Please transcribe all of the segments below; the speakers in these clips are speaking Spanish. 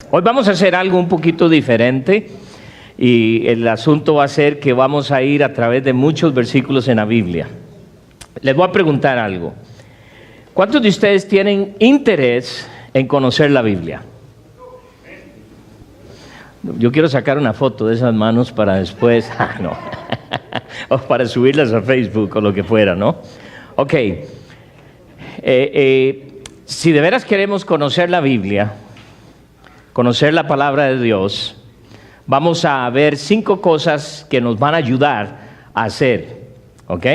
Hoy vamos a hacer algo un poquito diferente y el asunto va a ser que vamos a ir a través de muchos versículos en la Biblia. Les voy a preguntar algo. ¿Cuántos de ustedes tienen interés en conocer la Biblia? Yo quiero sacar una foto de esas manos para después, no, o para subirlas a Facebook o lo que fuera, ¿no? Ok, si de veras queremos conocer la Biblia, conocer la palabra de Dios, vamos a ver 5 cosas que nos van a ayudar a hacer, ¿ok?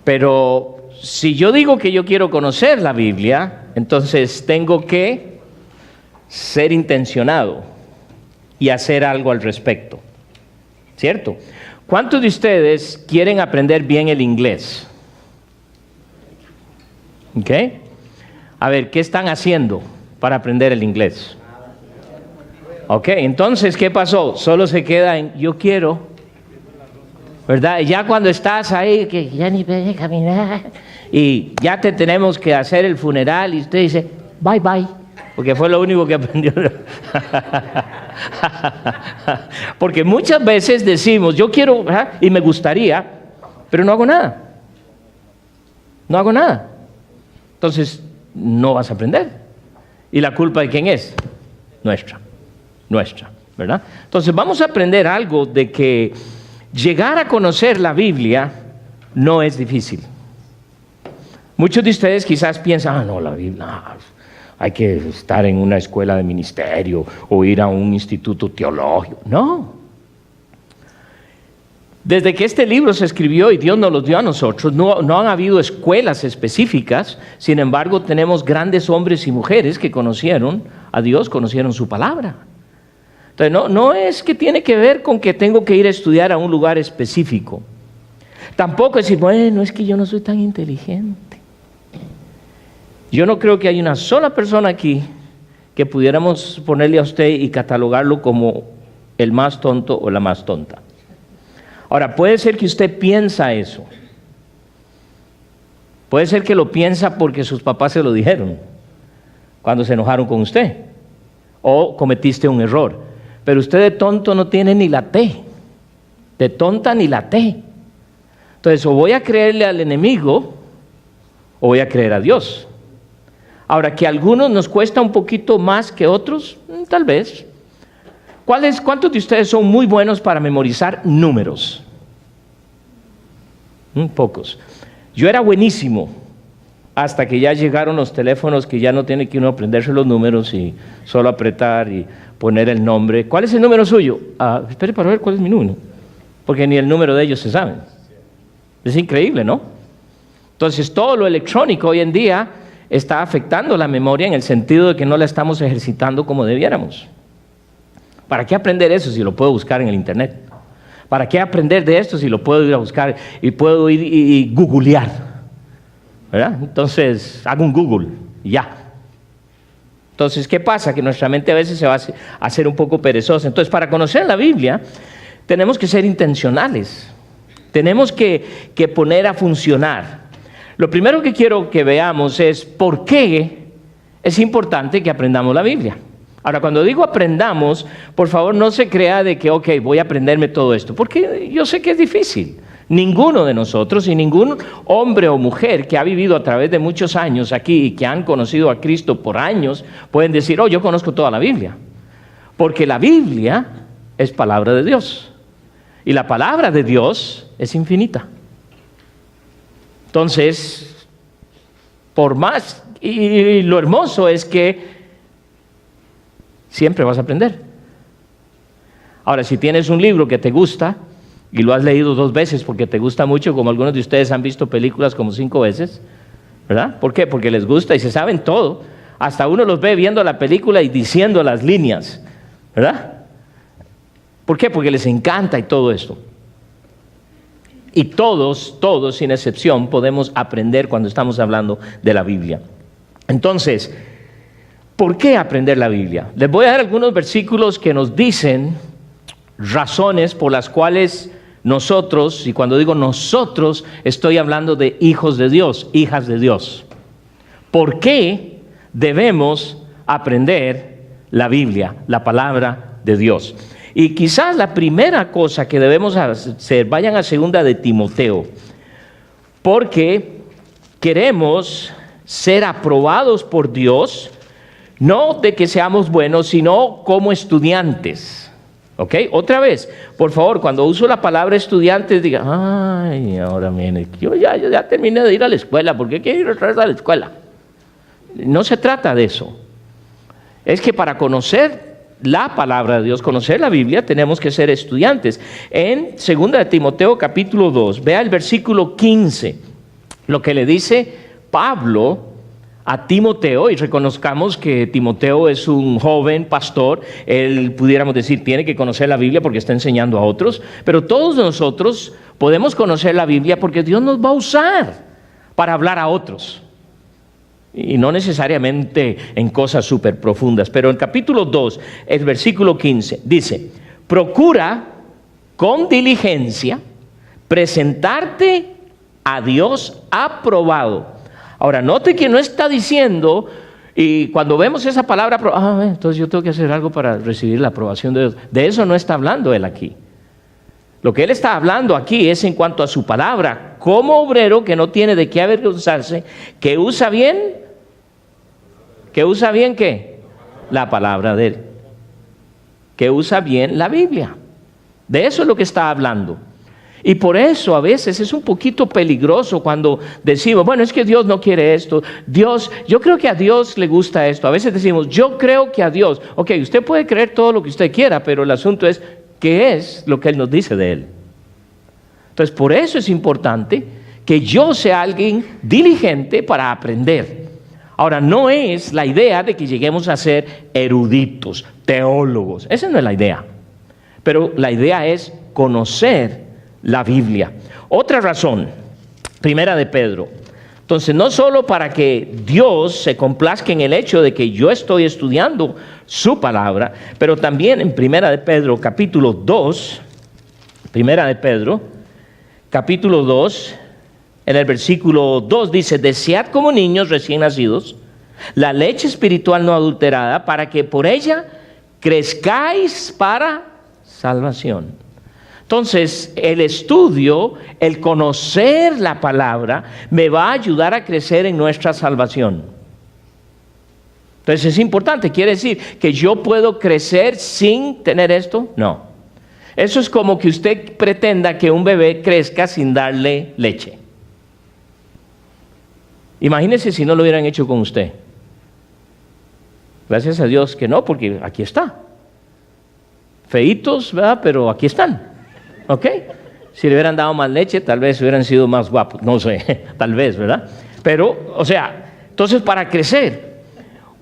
Pero si yo digo que yo quiero conocer la Biblia, entonces tengo que ser intencionado y hacer algo al respecto, ¿cierto? ¿Cuántos de ustedes quieren aprender bien el inglés? ¿Ok? A ver, ¿qué están haciendo para aprender el inglés? Ok, entonces, ¿qué pasó? Solo se queda en yo quiero, ¿verdad? Y ya cuando estás ahí, que ya ni puedes caminar, y ya te tenemos que hacer el funeral, y usted dice, bye bye, porque fue lo único que aprendió. Porque muchas veces decimos, yo quiero, ¿verdad? Y me gustaría, pero no hago nada. No hago nada. Entonces, no vas a aprender. ¿Y la culpa de quién es? Nuestra, ¿verdad? Entonces vamos a aprender algo de que llegar a conocer la Biblia no es difícil. Muchos de ustedes quizás piensan, no, la Biblia, no, hay que estar en una escuela de ministerio o ir a un instituto teológico. No. Desde que este libro se escribió y Dios nos lo dio a nosotros, no han habido escuelas específicas. Sin embargo, tenemos grandes hombres y mujeres que conocieron a Dios, conocieron su palabra. Entonces, no es que tiene que ver con que tengo que ir a estudiar a un lugar específico. Tampoco es decir, bueno, es que yo no soy tan inteligente. Yo no creo que haya una sola persona aquí que pudiéramos ponerle a usted y catalogarlo como el más tonto o la más tonta. Ahora, puede ser que usted piensa eso. Puede ser que lo piensa porque sus papás se lo dijeron cuando se enojaron con usted. O cometiste un error. Pero usted de tonto no tiene ni la T. De tonta ni la T. Entonces, o voy a creerle al enemigo o voy a creer a Dios. Ahora, que a algunos nos cuesta un poquito más que otros, tal vez. ¿Cuántos de ustedes son muy buenos para memorizar números? Pocos. Yo era buenísimo hasta que ya llegaron los teléfonos que ya no tiene que uno aprenderse los números y solo apretar y poner el nombre. ¿Cuál es el número suyo? Espere para ver cuál es mi número, porque ni el número de ellos se saben. Es increíble, ¿no? Entonces, todo lo electrónico hoy en día está afectando la memoria en el sentido de que no la estamos ejercitando como debiéramos. ¿Para qué aprender eso si lo puedo buscar en el internet? ¿Para qué aprender de esto si lo puedo ir a buscar y puedo ir y googlear? ¿Verdad? Entonces, hago un Google y ya. Entonces, ¿qué pasa? Que nuestra mente a veces se va a hacer un poco perezosa. Entonces, para conocer la Biblia, tenemos que ser intencionales. Tenemos que poner a funcionar. Lo primero que quiero que veamos es por qué es importante que aprendamos la Biblia. Ahora, cuando digo aprendamos, por favor no se crea de que, ok, voy a aprenderme todo esto, porque yo sé que es difícil. Ninguno de nosotros y ningún hombre o mujer que ha vivido a través de muchos años aquí y que han conocido a Cristo por años, pueden decir, yo conozco toda la Biblia. Porque la Biblia es palabra de Dios. Y la palabra de Dios es infinita. Entonces, por más, y lo hermoso es que siempre vas a aprender. Ahora, si tienes un libro que te gusta y lo has leído 2 veces porque te gusta mucho, como algunos de ustedes han visto películas como 5 veces, ¿verdad? ¿Por qué? Porque les gusta y se saben todo. Hasta uno los ve viendo la película y diciendo las líneas, ¿verdad? ¿Por qué? Porque les encanta y todo esto. Y todos, sin excepción, podemos aprender cuando estamos hablando de la Biblia. Entonces, ¿por qué aprender la Biblia? Les voy a dar algunos versículos que nos dicen razones por las cuales nosotros, y cuando digo nosotros, estoy hablando de hijos de Dios, hijas de Dios. ¿Por qué debemos aprender la Biblia, la palabra de Dios. Y quizás la primera cosa que debemos hacer, vayan a 2 de Timoteo, porque queremos ser aprobados por Dios, no de que seamos buenos, sino como estudiantes. ¿Ok? Otra vez, por favor, cuando uso la palabra estudiantes, diga, ay, ahora viene, yo ya terminé de ir a la escuela, ¿por qué quiero ir otra vez a la escuela? No se trata de eso. Es que para conocer la palabra de Dios, conocer la Biblia, tenemos que ser estudiantes. En 2 de Timoteo capítulo 2, vea el versículo 15, lo que le dice Pablo a Timoteo, y reconozcamos que Timoteo es un joven pastor. Él, pudiéramos decir, tiene que conocer la Biblia porque está enseñando a otros, pero todos nosotros podemos conocer la Biblia porque Dios nos va a usar para hablar a otros, y no necesariamente en cosas súper profundas. Pero en capítulo 2, el versículo 15, dice, procura con diligencia presentarte a Dios aprobado. Ahora, note que no está diciendo, y cuando vemos esa palabra, entonces yo tengo que hacer algo para recibir la aprobación de Dios. De eso no está hablando él aquí. Lo que él está hablando aquí es en cuanto a su palabra, como obrero que no tiene de qué avergonzarse, que usa bien, ¿qué? La palabra de él. Que usa bien la Biblia. De eso es lo que está hablando. Y por eso a veces es un poquito peligroso cuando decimos, bueno, es que Dios no quiere esto. Yo creo que a Dios le gusta esto. A veces decimos, yo creo que a Dios. Ok, usted puede creer todo lo que usted quiera, pero el asunto es, ¿qué es lo que Él nos dice de Él? Entonces, por eso es importante que yo sea alguien diligente para aprender. Ahora, no es la idea de que lleguemos a ser eruditos, teólogos. Esa no es la idea. Pero la idea es conocer la Biblia. Otra razón, 1 de Pedro. Entonces, no solo para que Dios se complazca en el hecho de que yo estoy estudiando su palabra, pero también en 1 de Pedro, capítulo 2, 1 de Pedro, capítulo 2, en el versículo 2 dice, desead como niños recién nacidos la leche espiritual no adulterada, para que por ella crezcáis para salvación. Entonces, el estudio, el conocer la palabra, me va a ayudar a crecer en nuestra salvación. Entonces, es importante. ¿Quiere decir que yo puedo crecer sin tener esto? No. Eso es como que usted pretenda que un bebé crezca sin darle leche. Imagínese si no lo hubieran hecho con usted. Gracias a Dios que no, porque aquí está. Feitos, ¿verdad? Pero aquí están. ¿Ok? Si le hubieran dado más leche, tal vez hubieran sido más guapos. No sé, tal vez, ¿verdad? Pero, o sea, entonces para crecer.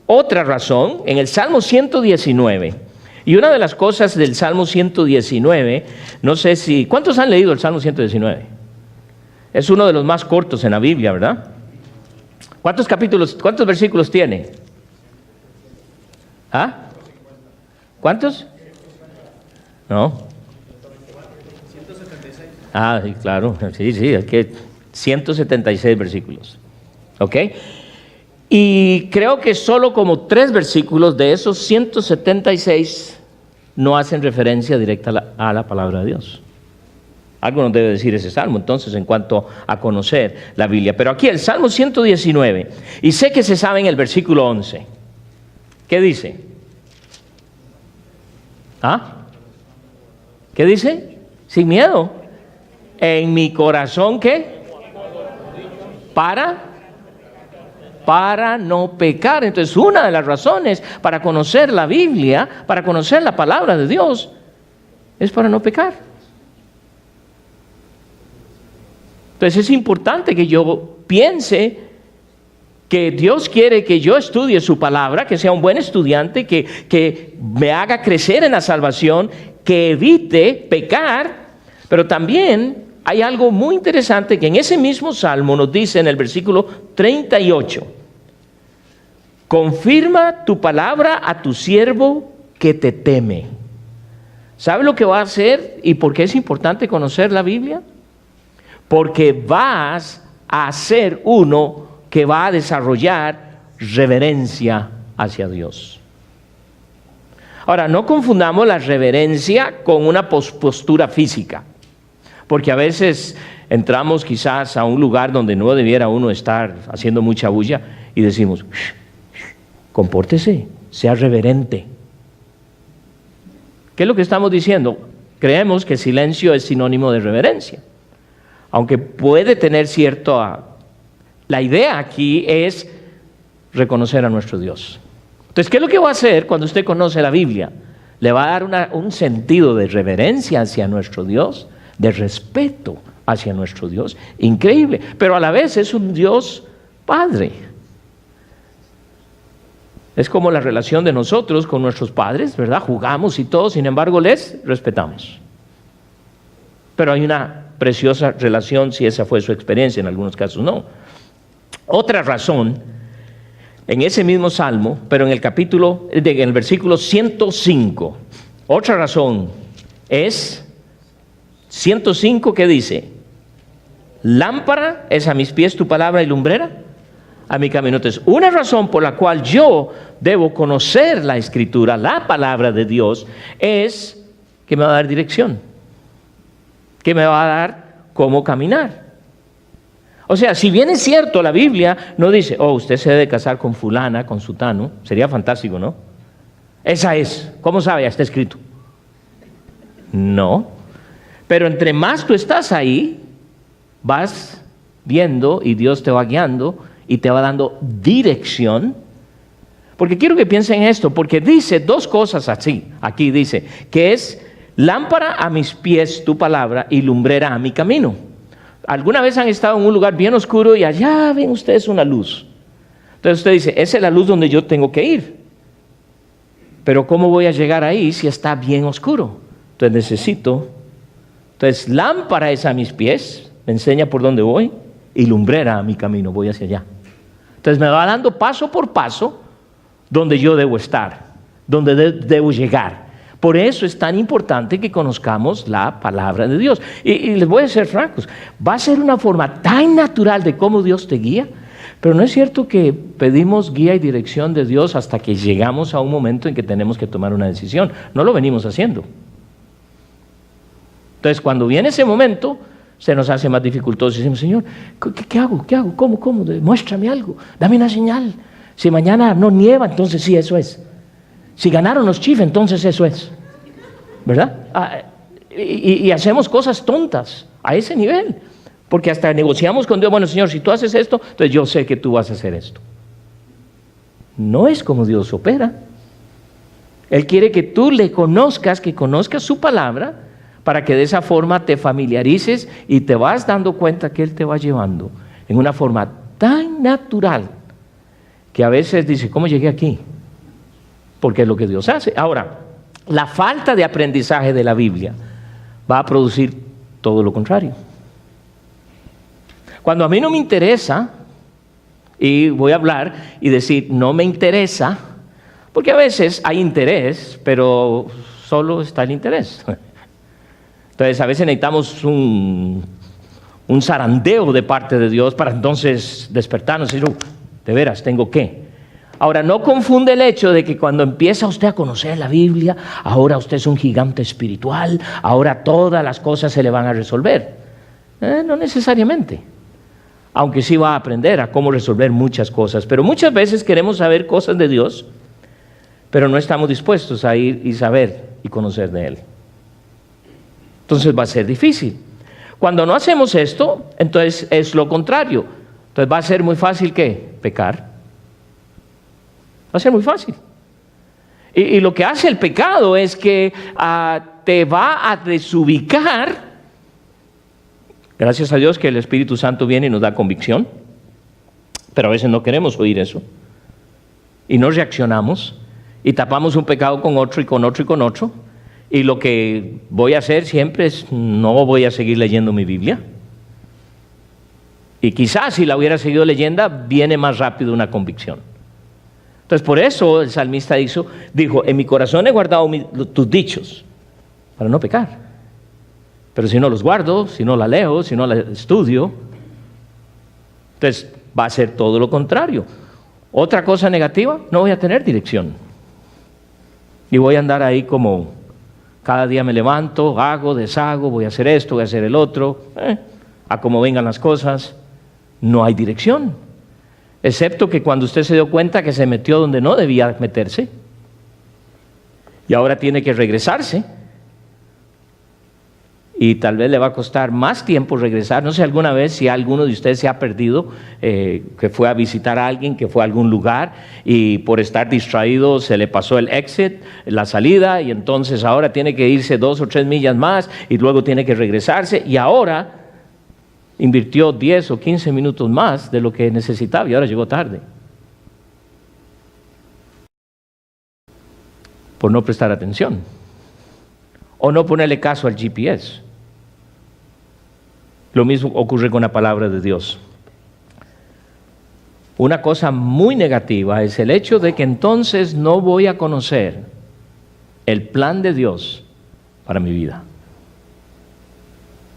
Otra razón, en el Salmo 119. Y una de las cosas del Salmo 119, no sé si... ¿Cuántos han leído el Salmo 119? Es uno de los más cortos en la Biblia, ¿verdad? ¿Cuántos versículos tiene? ¿Ah? ¿Cuántos? No. Sí, claro, sí, es que 176 versículos, ¿ok? Y creo que solo como 3 versículos de esos 176 no hacen referencia directa a la palabra de Dios. Algo nos debe decir ese salmo, entonces, en cuanto a conocer la Biblia. Pero aquí el Salmo 119, y sé que se sabe en el versículo 11. ¿Qué dice? ¿Qué dice? Sin miedo. En mi corazón, ¿qué? Para no pecar. Entonces, una de las razones para conocer la Biblia, para conocer la palabra de Dios, es para no pecar. Entonces, es importante que yo piense que Dios quiere que yo estudie su palabra, que sea un buen estudiante, que me haga crecer en la salvación, que evite pecar, pero también hay algo muy interesante que en ese mismo salmo nos dice en el versículo 38. Confirma tu palabra a tu siervo que te teme. ¿Sabe lo que va a hacer y por qué es importante conocer la Biblia? Porque vas a ser uno que va a desarrollar reverencia hacia Dios. Ahora, no confundamos la reverencia con una postura física, porque a veces entramos quizás a un lugar donde no debiera uno estar haciendo mucha bulla y decimos, compórtese, sea reverente. ¿Qué es lo que estamos diciendo? Creemos que silencio es sinónimo de reverencia, aunque puede tener cierto... La idea aquí es reconocer a nuestro Dios. Entonces, ¿qué es lo que va a hacer cuando usted conoce la Biblia? Le va a dar un sentido de reverencia hacia nuestro Dios, de respeto hacia nuestro Dios, increíble, pero a la vez es un Dios Padre. Es como la relación de nosotros con nuestros padres, ¿verdad? Jugamos y todo, sin embargo les respetamos. Pero hay una preciosa relación si esa fue su experiencia, en algunos casos no. Otra razón, en ese mismo salmo, pero en el versículo 105, otra razón es 105 que dice, lámpara es a mis pies tu palabra y lumbrera a mi camino. Entonces, una razón por la cual yo debo conocer la Escritura, la palabra de Dios, es que me va a dar dirección, que me va a dar cómo caminar. O sea, si bien es cierto, la Biblia no dice, oh, usted se debe casar con fulana, con sutano, sería fantástico, ¿no? Esa es, ¿cómo sabe? Ya está escrito. No, pero entre más tú estás ahí, vas viendo y Dios te va guiando y te va dando dirección. Porque quiero que piensen en esto, porque dice dos cosas así, aquí dice, que es lámpara a mis pies tu palabra y lumbrera a mi camino. ¿Alguna vez han estado en un lugar bien oscuro y allá ven ustedes una luz? Entonces usted dice, esa es la luz donde yo tengo que ir. Pero ¿cómo voy a llegar ahí si está bien oscuro? Entonces lámpara es a mis pies, me enseña por dónde voy, y lumbrera a mi camino, voy hacia allá. Entonces me va dando paso por paso donde yo debo estar, donde debo llegar. Por eso es tan importante que conozcamos la palabra de Dios. Y les voy a ser francos, va a ser una forma tan natural de cómo Dios te guía, pero no es cierto que pedimos guía y dirección de Dios hasta que llegamos a un momento en que tenemos que tomar una decisión. No lo venimos haciendo. Entonces, cuando viene ese momento, se nos hace más dificultoso. Decimos, Señor, ¿qué hago? ¿Qué hago? ¿Cómo? Muéstrame algo, dame una señal. Si mañana no nieva, entonces sí, eso es. Si ganaron los Chiefs, entonces eso es, ¿verdad? Y hacemos cosas tontas a ese nivel, porque hasta negociamos con Dios, bueno, Señor, si tú haces esto, entonces yo sé que tú vas a hacer esto. No es como Dios opera. Él quiere que tú le conozcas, que conozcas su palabra, para que de esa forma te familiarices y te vas dando cuenta que Él te va llevando en una forma tan natural que a veces dice, ¿cómo llegué aquí? Porque es lo que Dios hace. Ahora, la falta de aprendizaje de la Biblia va a producir todo lo contrario. Cuando a mí no me interesa, y voy a hablar y decir, no me interesa, porque a veces hay interés, pero solo está el interés. Entonces, a veces necesitamos un zarandeo de parte de Dios para entonces despertarnos y decir, de veras, tengo que. Ahora, no confunde el hecho de que cuando empieza usted a conocer la Biblia, ahora usted es un gigante espiritual, ahora todas las cosas se le van a resolver. No necesariamente. Aunque sí va a aprender a cómo resolver muchas cosas. Pero muchas veces queremos saber cosas de Dios, pero no estamos dispuestos a ir y saber y conocer de Él. Entonces va a ser difícil. Cuando no hacemos esto, entonces es lo contrario. Entonces va a ser muy fácil, ¿qué? Pecar. Va a ser muy fácil. Y lo que hace el pecado es que te va a desubicar. Gracias a Dios que el Espíritu Santo viene y nos da convicción, pero a veces no queremos oír eso. Y no reaccionamos y tapamos un pecado con otro y con otro y con otro. Y lo que voy a hacer siempre es, no voy a seguir leyendo mi Biblia. Y quizás si la hubiera seguido leyendo, viene más rápido una convicción. Entonces, por eso el salmista dijo, en mi corazón he guardado tus dichos, para no pecar. Pero si no los guardo, si no la leo, si no la estudio, entonces va a ser todo lo contrario. Otra cosa negativa, no voy a tener dirección. Y voy a andar ahí como cada día me levanto, hago, deshago, voy a hacer esto, voy a hacer el otro, a como vengan las cosas. No hay dirección, excepto que cuando usted se dio cuenta que se metió donde no debía meterse y ahora tiene que regresarse. Y tal vez le va a costar más tiempo regresar. No sé alguna vez si alguno de ustedes se ha perdido, que fue a visitar a alguien, que fue a algún lugar y por estar distraído se le pasó el exit, la salida, y entonces ahora tiene que irse 2 o 3 millas más y luego tiene que regresarse, y ahora invirtió 10 o 15 minutos más de lo que necesitaba y ahora llegó tarde por no prestar atención o no ponerle caso al GPS. Lo mismo ocurre con la palabra de Dios. Una cosa muy negativa es el hecho de que entonces no voy a conocer el plan de Dios para mi vida.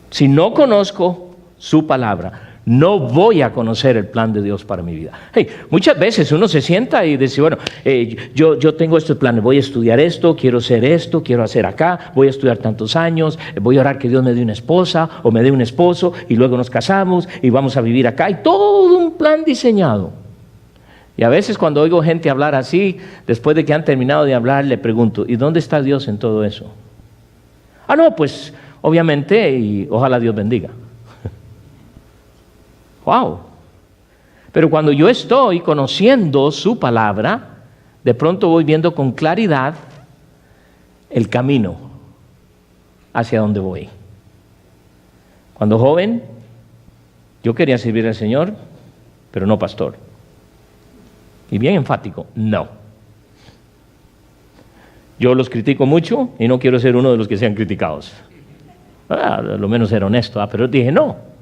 Si no conozco su palabra, no voy a conocer el plan de Dios para mi vida. Muchas veces uno se sienta y dice, bueno, yo tengo estos planes, voy a estudiar esto, quiero hacer acá, voy a estudiar tantos años, voy a orar que Dios me dé una esposa o me dé un esposo y luego nos casamos y vamos a vivir acá, y todo un plan diseñado. Y a veces cuando oigo gente hablar así, después de que han terminado de hablar, le pregunto, ¿y dónde está Dios en todo eso? No, pues obviamente, y ojalá Dios bendiga. Wow. Pero cuando yo estoy conociendo su palabra, de pronto voy viendo con claridad el camino hacia donde voy. Cuando joven, yo quería servir al Señor, pero no pastor. Y bien enfático, no. Yo los critico mucho y no quiero ser uno de los que sean criticados. A lo menos ser honesto, pero dije no.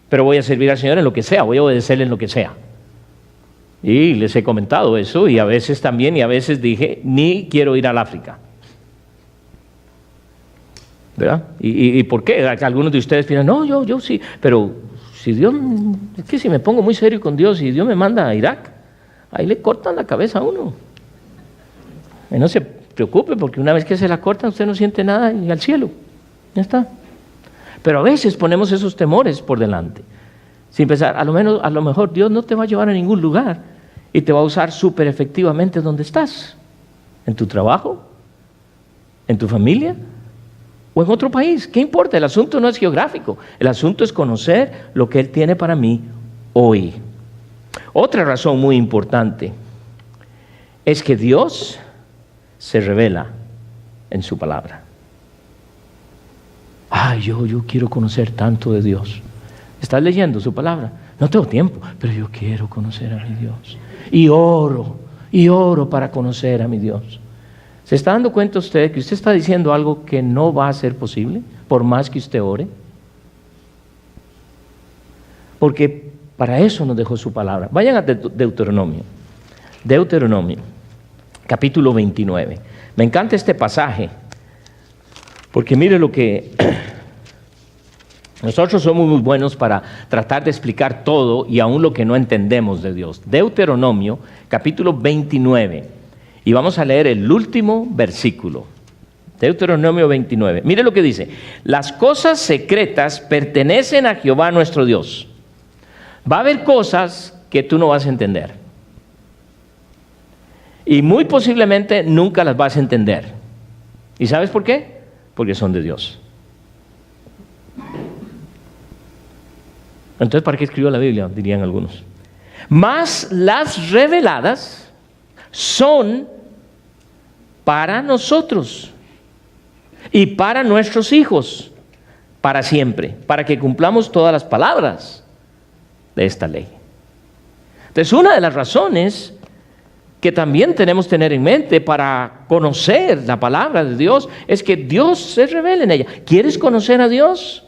Pero voy a servir al Señor en lo que sea, voy a obedecerle en lo que sea. Y les he comentado eso, y a veces también, y a veces dije, ni quiero ir al África. ¿Verdad? ¿Y por qué? Algunos de ustedes piensan, no, yo sí, pero si Dios, es que si me pongo muy serio con Dios y Dios me manda a Irak, ahí le cortan la cabeza a uno. Y no se preocupe, porque una vez que se la cortan, usted no siente nada y al cielo. Ya está. Pero a veces ponemos esos temores por delante, sin pensar, a lo mejor Dios no te va a llevar a ningún lugar y te va a usar súper efectivamente donde estás, en tu trabajo, en tu familia o en otro país. ¿Qué importa? El asunto no es geográfico, el asunto es conocer lo que Él tiene para mí hoy. Otra razón muy importante es que Dios se revela en su palabra. Yo quiero conocer tanto de Dios. ¿Estás leyendo su palabra? No tengo tiempo, pero yo quiero conocer a mi Dios. Y oro para conocer a mi Dios. ¿Se está dando cuenta usted que usted está diciendo algo que no va a ser posible, por más que usted ore? Porque para eso nos dejó su palabra. Vayan a Deuteronomio, capítulo 29. Me encanta este pasaje. Porque mire lo que nosotros somos muy buenos para tratar de explicar todo y aún lo que no entendemos de Dios. Deuteronomio, capítulo 29. Y vamos a leer el último versículo. Deuteronomio 29. Mire lo que dice. Las cosas secretas pertenecen a Jehová nuestro Dios. Va a haber cosas que tú no vas a entender. Y muy posiblemente nunca las vas a entender. ¿Y sabes por qué? Porque son de Dios. Entonces, ¿para qué escribió la Biblia? Dirían algunos. Mas las reveladas son para nosotros y para nuestros hijos, para siempre, para que cumplamos todas las palabras de esta ley. Entonces, una de las razones que también tenemos que tener en mente para conocer la palabra de Dios es que Dios se revela en ella. ¿Quieres conocer a Dios?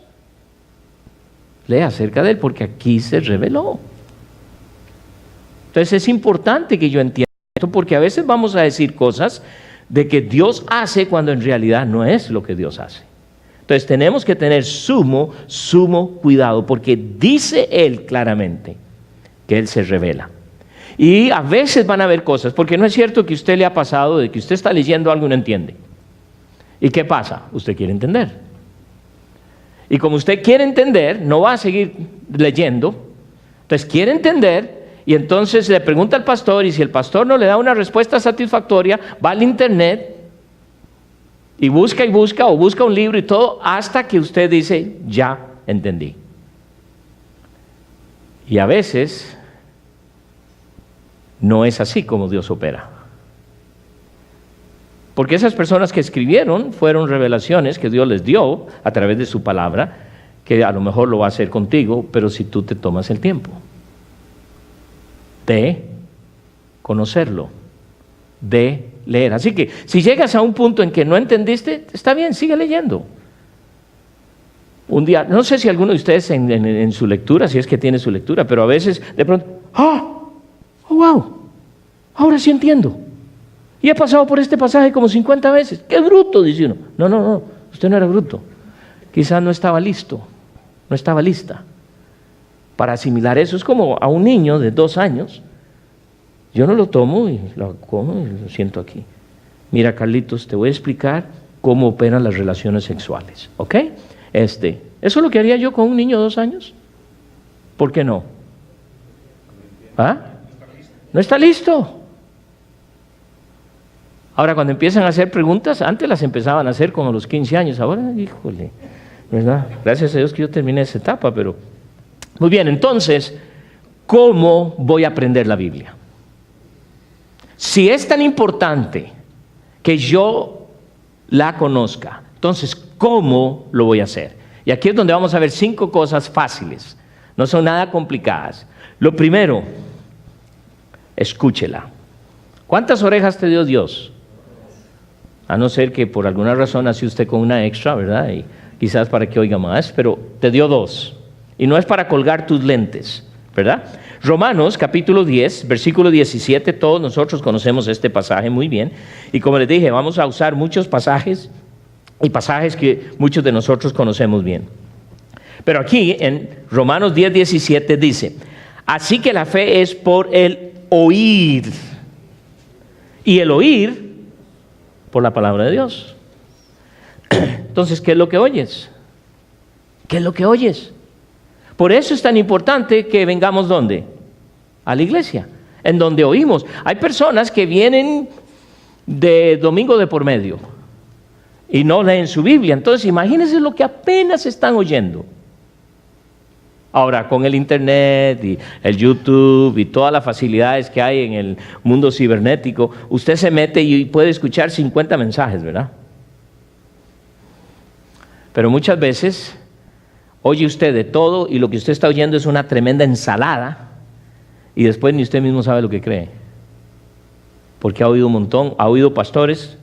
Lea acerca de Él, porque aquí se reveló. Entonces es importante que yo entienda esto, porque a veces vamos a decir cosas de que Dios hace cuando en realidad no es lo que Dios hace. Entonces tenemos que tener sumo cuidado, porque dice Él claramente que Él se revela. Y a veces van a haber cosas, porque no es cierto que a usted le ha pasado de que usted está leyendo algo y no entiende. ¿Y qué pasa? Usted quiere entender. Y como usted quiere entender, no va a seguir leyendo. Entonces quiere entender y entonces le pregunta al pastor, y si el pastor no le da una respuesta satisfactoria, va al internet y busca o busca un libro y todo, hasta que usted dice, ya entendí. Y a veces no es así como Dios opera. Porque esas personas que escribieron fueron revelaciones que Dios les dio a través de su palabra, que a lo mejor lo va a hacer contigo, pero si tú te tomas el tiempo de conocerlo, de leer. Así que si llegas a un punto en que no entendiste, está bien, sigue leyendo. Un día, no sé si alguno de ustedes en su lectura, si es que tiene su lectura, pero a veces de pronto, ¡oh, wow! Ahora sí entiendo. Y he pasado por este pasaje como 50 veces. ¡Qué bruto!, dice uno. No, usted no era bruto. Quizás no estaba listo, no estaba lista para asimilar eso. Es como a un niño de 2 años. Yo no lo tomo y lo como y lo siento aquí. Mira, Carlitos, te voy a explicar cómo operan las relaciones sexuales, ¿ok? Eso es lo que haría yo con un niño de 2 años. ¿Por qué no? ¿Ah? No está listo. Ahora, cuando empiezan a hacer preguntas, antes las empezaban a hacer como a los 15 años, ahora, híjole, ¿verdad? Gracias a Dios que yo terminé esa etapa, pero... Muy bien, entonces, ¿cómo voy a aprender la Biblia? Si es tan importante que yo la conozca, entonces, ¿cómo lo voy a hacer? Y aquí es donde vamos a ver 5 cosas fáciles, no son nada complicadas. Lo primero, escúchela. ¿Cuántas orejas te dio Dios? A no ser que por alguna razón nació usted con una extra, ¿verdad? Y quizás para que oiga más, pero te dio 2. Y no es para colgar tus lentes, ¿verdad? Romanos capítulo 10, versículo 17, todos nosotros conocemos este pasaje muy bien. Y como les dije, vamos a usar muchos pasajes y pasajes que muchos de nosotros conocemos bien. Pero aquí en Romanos 10, 17 dice, así que la fe es por el oír. Y el oír por la palabra de Dios. Entonces, ¿qué es lo que oyes? ¿Qué es lo que oyes? Por eso es tan importante que vengamos, ¿dónde? A la iglesia, en donde oímos. Hay personas que vienen de domingo de por medio y no leen su Biblia. Entonces, imagínense lo que apenas están oyendo. Ahora, con el internet y el YouTube y todas las facilidades que hay en el mundo cibernético, usted se mete y puede escuchar 50 mensajes, ¿verdad? Pero muchas veces oye usted de todo y lo que usted está oyendo es una tremenda ensalada y después ni usted mismo sabe lo que cree. Porque ha oído un montón, ha oído pastores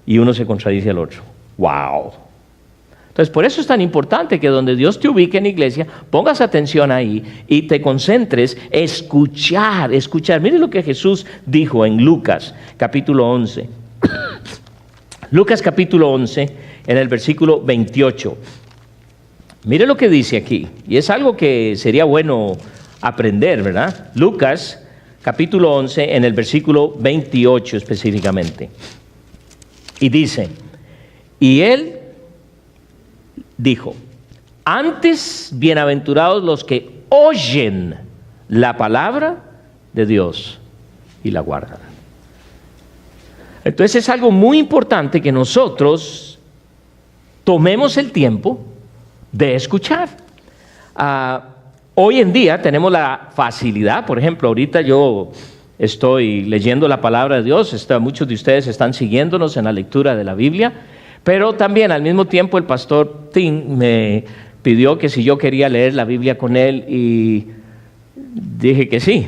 y uno se contradice al otro. ¡Wow! Entonces, por eso es tan importante que donde Dios te ubique en la iglesia, pongas atención ahí y te concentres, escuchar. Mire lo que Jesús dijo en Lucas, capítulo 11. Lucas, capítulo 11, en el versículo 28. Mire lo que dice aquí, y es algo que sería bueno aprender, ¿verdad? Lucas, capítulo 11, en el versículo 28 específicamente. Y dice, y él dijo, antes bienaventurados los que oyen la palabra de Dios y la guardan. Entonces es algo muy importante que nosotros tomemos el tiempo de escuchar. Hoy en día tenemos la facilidad, por ejemplo, ahorita yo estoy leyendo la palabra de Dios, muchos de ustedes están siguiéndonos en la lectura de la Biblia, pero también al mismo tiempo el pastor Tim me pidió que si yo quería leer la Biblia con él y dije que sí.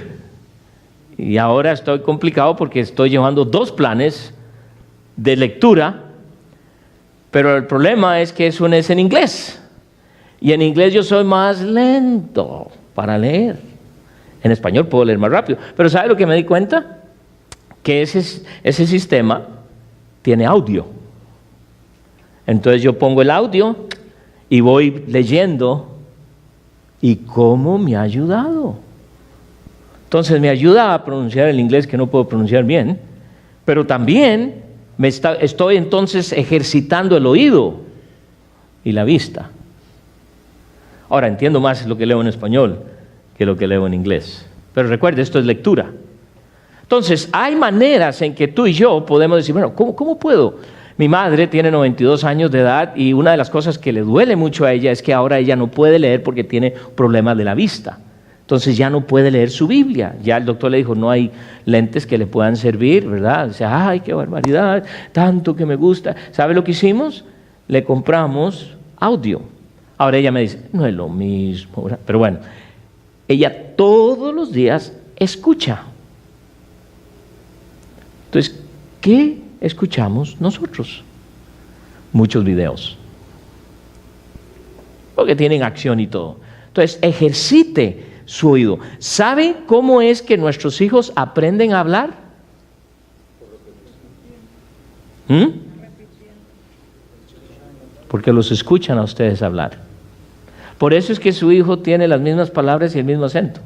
Y ahora estoy complicado porque estoy llevando 2 planes de lectura, pero el problema es que uno es en inglés. Y en inglés yo soy más lento para leer. En español puedo leer más rápido. Pero ¿sabe lo que me di cuenta? Que ese sistema tiene audio. Entonces yo pongo el audio y voy leyendo. ¿Y cómo me ha ayudado? Entonces me ayuda a pronunciar el inglés que no puedo pronunciar bien, pero también estoy entonces ejercitando el oído y la vista. Ahora entiendo más lo que leo en español que lo que leo en inglés. Pero recuerde, esto es lectura. Entonces, hay maneras en que tú y yo podemos decir, bueno, ¿cómo puedo? Mi madre tiene 92 años de edad y una de las cosas que le duele mucho a ella es que ahora ella no puede leer porque tiene problemas de la vista. Entonces ya no puede leer su Biblia. Ya el doctor le dijo, no hay lentes que le puedan servir, ¿verdad? Dice, ay, qué barbaridad, tanto que me gusta. ¿Sabe lo que hicimos? Le compramos audio. Ahora ella me dice, no es lo mismo, ¿verdad? Pero bueno, ella todos los días escucha. Entonces, ¿qué escuchamos nosotros? Muchos videos. Porque tienen acción y todo. Entonces, ejercite su oído. ¿Sabe cómo es que nuestros hijos aprenden a hablar? Porque los escuchan a ustedes hablar. Por eso es que su hijo tiene las mismas palabras y el mismo acento.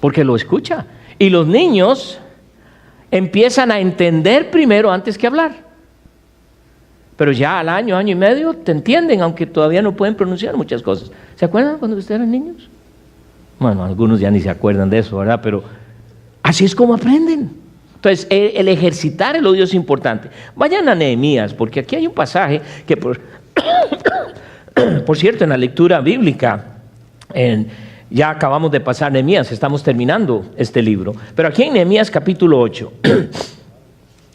Porque lo escucha. Y los niños empiezan a entender primero antes que hablar. Pero ya al año y medio te entienden, aunque todavía no pueden pronunciar muchas cosas. ¿Se acuerdan cuando ustedes eran niños? Bueno, algunos ya ni se acuerdan de eso, ¿verdad? Pero así es como aprenden. Entonces, el ejercitar el oído es importante. Vayan a Nehemías, porque aquí hay un pasaje que, por cierto, en la lectura bíblica, ya acabamos de pasar Nehemías, estamos terminando este libro. Pero aquí en Nehemías capítulo 8,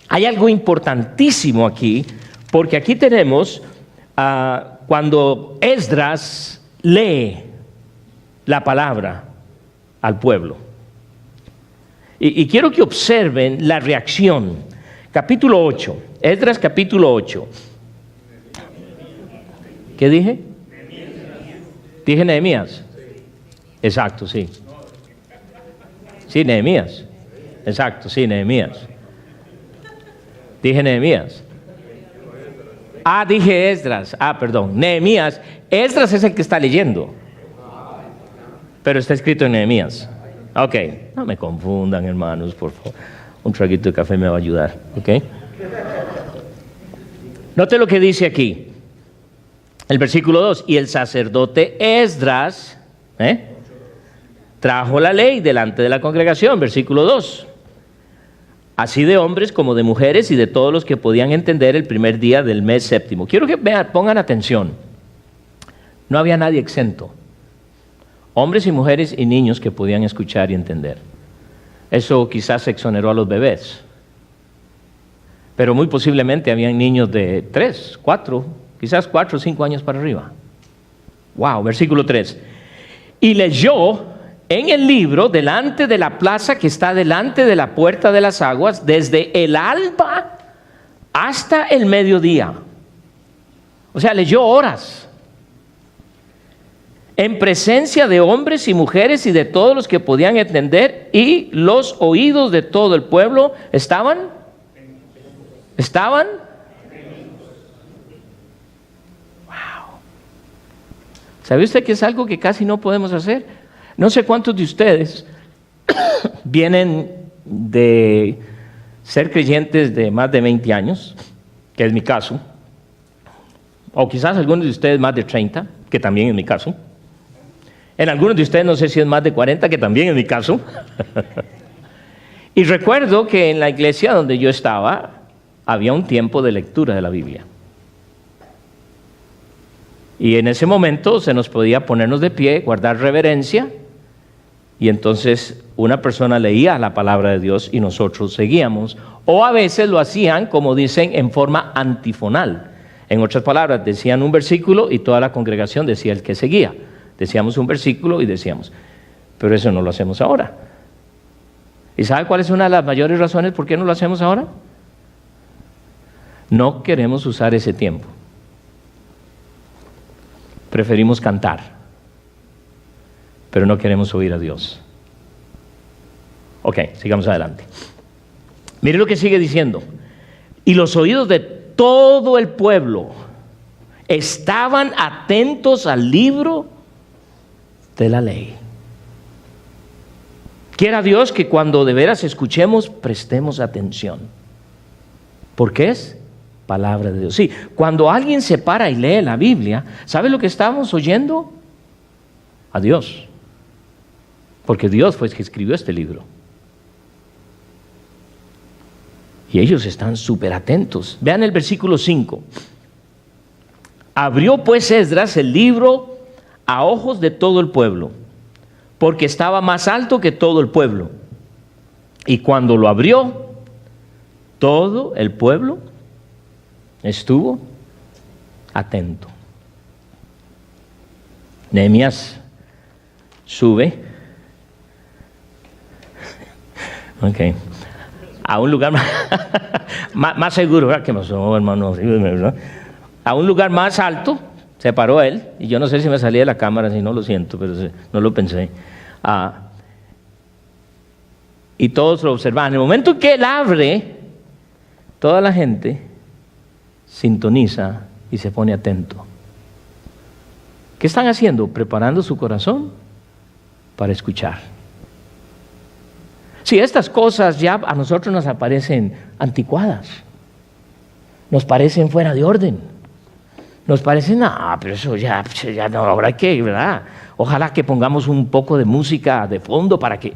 hay algo importantísimo aquí, porque aquí tenemos cuando Esdras lee la palabra al pueblo. Y quiero que observen la reacción. Capítulo 8, Esdras capítulo 8. ¿Qué dije? Dije Nehemías. Exacto, sí. Sí, Nehemías. Exacto, sí, Nehemías. Dije Nehemías. Dije Esdras. Perdón, Nehemías. Esdras es el que está leyendo, pero está escrito en Nehemías. Ok, no me confundan, hermanos, por favor. Un traguito de café me va a ayudar, ok. Note lo que dice aquí, el versículo 2. Y el sacerdote Esdras trajo la ley delante de la congregación, versículo 2. Así de hombres como de mujeres y de todos los que podían entender el primer día del mes séptimo. Quiero que pongan atención. No había nadie exento. Hombres y mujeres y niños que podían escuchar y entender. Eso quizás exoneró a los bebés. Pero muy posiblemente habían niños de 3, 4, quizás 4 o 5 años para arriba. Wow, versículo 3. Y leyó en el libro delante de la plaza que está delante de la puerta de las aguas, desde el alba hasta el mediodía. O sea, leyó horas. En presencia de hombres y mujeres y de todos los que podían entender, y los oídos de todo el pueblo estaban. Wow. ¿Sabe usted que es algo que casi no podemos hacer? No sé cuántos de ustedes vienen de ser creyentes de más de 20 años, que es mi caso, o quizás algunos de ustedes más de 30, que también es mi caso. En algunos de ustedes no sé si es más de 40, que también es mi caso. Y recuerdo que en la iglesia donde yo estaba, había un tiempo de lectura de la Biblia. Y en ese momento se nos podía ponernos de pie, guardar reverencia, y entonces una persona leía la palabra de Dios y nosotros seguíamos. O a veces lo hacían, como dicen, en forma antifonal. En otras palabras, decían un versículo y toda la congregación decía el que seguía. Decíamos un versículo y decíamos, pero eso no lo hacemos ahora. ¿Y sabe cuál es una de las mayores razones por qué no lo hacemos ahora? No queremos usar ese tiempo. Preferimos cantar, pero no queremos oír a Dios. Ok, sigamos adelante. Mire lo que sigue diciendo. Y los oídos de todo el pueblo estaban atentos al libro de la ley. Quiera Dios que cuando de veras escuchemos, prestemos atención, porque es palabra de Dios. Sí, cuando alguien se para y lee la Biblia, ¿sabe lo que estamos oyendo? A Dios, porque Dios fue el que escribió este libro. Y ellos están súper atentos. Vean el versículo 5. Abrió pues Esdras el libro a ojos de todo el pueblo, porque estaba más alto que todo el pueblo. Y cuando lo abrió, todo el pueblo estuvo atento. Nehemías sube a un lugar más seguro, ¿verdad? ¿Qué pasó, hermano? A un lugar más alto se paró él, y yo no sé si me salía de la cámara, si no, lo siento, pero no lo pensé. Y todos lo observaban. En el momento que él abre, toda la gente sintoniza y se pone atento. ¿Qué están haciendo? Preparando su corazón para escuchar. Sí, estas cosas ya a nosotros nos aparecen anticuadas, nos parecen fuera de orden, nos parecen, pero eso ya no habrá que, ¿verdad? Ojalá que pongamos un poco de música de fondo para que...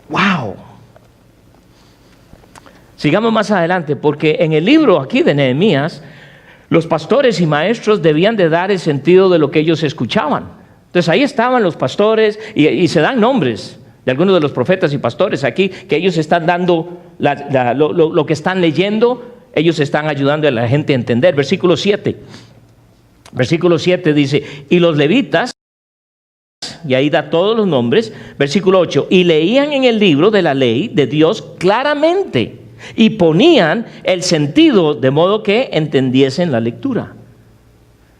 ¡Wow! Sigamos más adelante, porque en el libro aquí de Nehemías, los pastores y maestros debían de dar el sentido de lo que ellos escuchaban. Entonces ahí estaban los pastores y se dan nombres de algunos de los profetas y pastores aquí, que ellos están dando lo que están leyendo, ellos están ayudando a la gente a entender. Versículo 7 dice, y los levitas, y ahí da todos los nombres. Versículo 8, y leían en el libro de la ley de Dios claramente, y ponían el sentido de modo que entendiesen la lectura.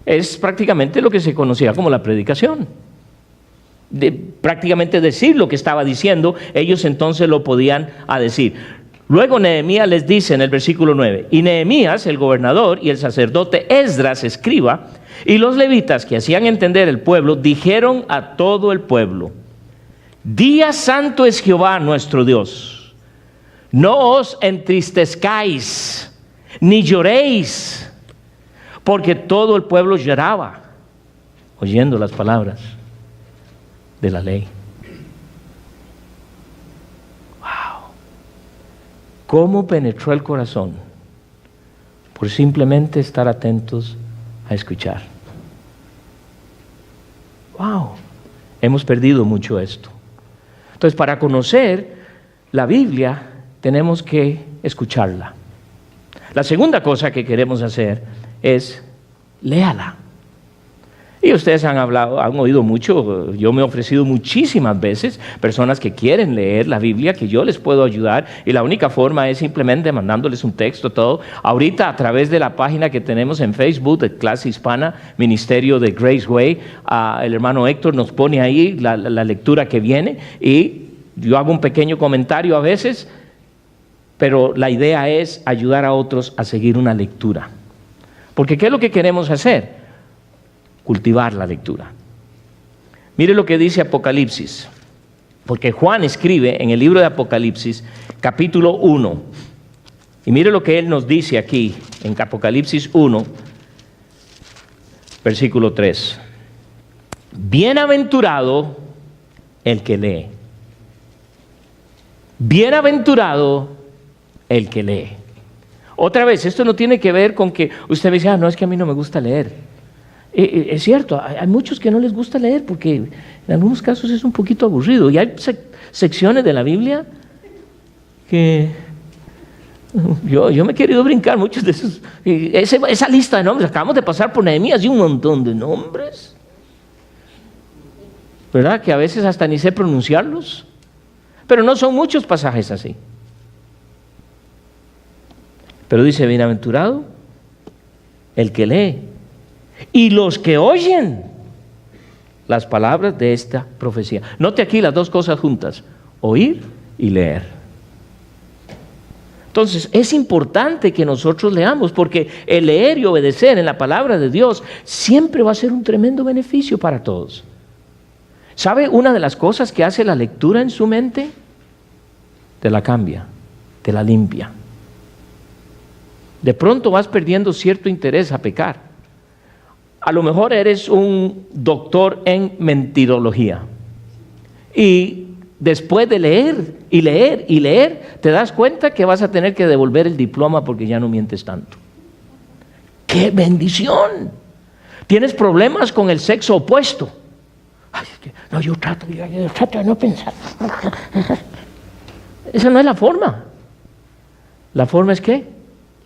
Es prácticamente lo que se conocía como la predicación. Prácticamente decir lo que estaba diciendo, ellos entonces lo podían decir. Luego Nehemías les dice en el versículo 9, y Nehemías, el gobernador, y el sacerdote Esdras, escriba, y los levitas que hacían entender el pueblo, dijeron a todo el pueblo, día santo es Jehová nuestro Dios, no os entristezcáis, ni lloréis, porque todo el pueblo lloraba, oyendo las palabras de la ley. Wow. ¿Cómo penetró el corazón? Por simplemente estar atentos a escuchar. Wow. Hemos perdido mucho esto. Entonces, para conocer la Biblia, tenemos que escucharla. La segunda cosa que queremos hacer es léala. Y ustedes han oído mucho, yo me he ofrecido muchísimas veces, personas que quieren leer la Biblia, que yo les puedo ayudar, y la única forma es simplemente mandándoles un texto, todo. Ahorita a través de la página que tenemos en Facebook, de Clase Hispana, Ministerio de Grace Way, el hermano Héctor nos pone ahí la lectura que viene, y yo hago un pequeño comentario a veces, pero la idea es ayudar a otros a seguir una lectura. Porque ¿qué es lo que queremos hacer? Cultivar la lectura. Mire lo que dice Apocalipsis, porque Juan escribe en el libro de Apocalipsis, capítulo 1, y mire lo que él nos dice aquí, en Apocalipsis 1, versículo 3. Bienaventurado el que lee. Bienaventurado el que lee. Otra vez, esto no tiene que ver con que usted me dice, no, es que a mí no me gusta leer. Es cierto, hay muchos que no les gusta leer porque en algunos casos es un poquito aburrido, y hay secciones de la Biblia que yo me he querido brincar muchos de esos. Esa lista de nombres, acabamos de pasar por Nehemías y un montón de nombres, ¿verdad? Que a veces hasta ni sé pronunciarlos, pero no son muchos pasajes así. Pero dice, bienaventurado el que lee y los que oyen las palabras de esta profecía. Note aquí las dos cosas juntas, oír y leer. Entonces, es importante que nosotros leamos, porque el leer y obedecer en la palabra de Dios siempre va a ser un tremendo beneficio para todos. ¿Sabe una de las cosas que hace la lectura en su mente? Te la cambia, te la limpia. De pronto vas perdiendo cierto interés a pecar. A lo mejor eres un doctor en mentirología. Y después de leer y leer y leer, te das cuenta que vas a tener que devolver el diploma porque ya no mientes tanto. ¡Qué bendición! ¿Tienes problemas con el sexo opuesto? Ay, no, yo trato de no pensar. Esa no es la forma. La forma es ¿qué?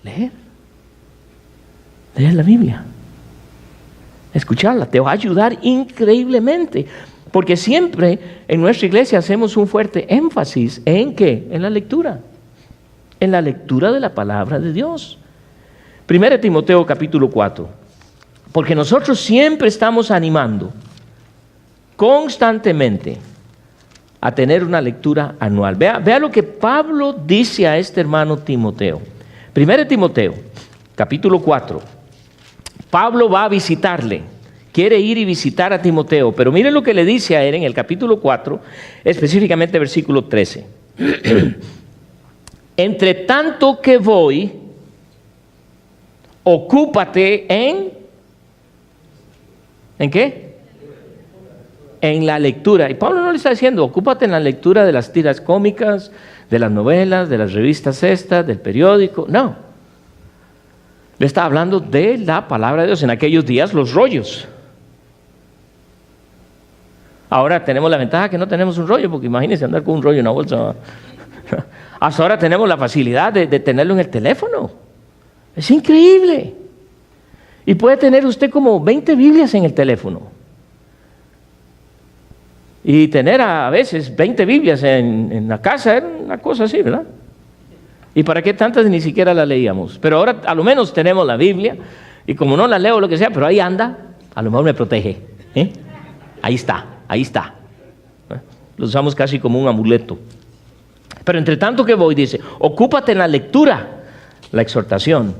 Leer. Leer la Biblia. Escucharla, te va a ayudar increíblemente. Porque siempre en nuestra iglesia hacemos un fuerte énfasis ¿en qué? En la lectura. En la lectura de la palabra de Dios. 1 Timoteo capítulo 4. Porque nosotros siempre estamos animando constantemente a tener una lectura anual. Vea lo que Pablo dice a este hermano Timoteo. 1 Timoteo capítulo 4. Pablo va a visitarle. Quiere ir y visitar a Timoteo, pero miren lo que le dice a él en el capítulo 4, específicamente versículo 13. Entre tanto que voy, ocúpate ¿en qué? En la lectura. Y Pablo no le está diciendo, ocúpate en la lectura de las tiras cómicas, de las novelas, de las revistas estas, del periódico. No. Le está hablando de la palabra de Dios. En aquellos días, los rollos. Ahora tenemos la ventaja que no tenemos un rollo, porque imagínense andar con un rollo en una bolsa. Hasta ahora tenemos la facilidad de tenerlo en el teléfono. Es increíble. Y puede tener usted como 20 Biblias en el teléfono. Y tener a veces 20 Biblias en la casa era una cosa así, ¿verdad? ¿Y para qué tantas ni siquiera las leíamos? Pero ahora a lo menos tenemos la Biblia, y como no la leo o lo que sea, pero ahí anda, a lo mejor me protege. Ahí está. Lo usamos casi como un amuleto. Pero entre tanto que voy, dice, ocúpate en la lectura, la exhortación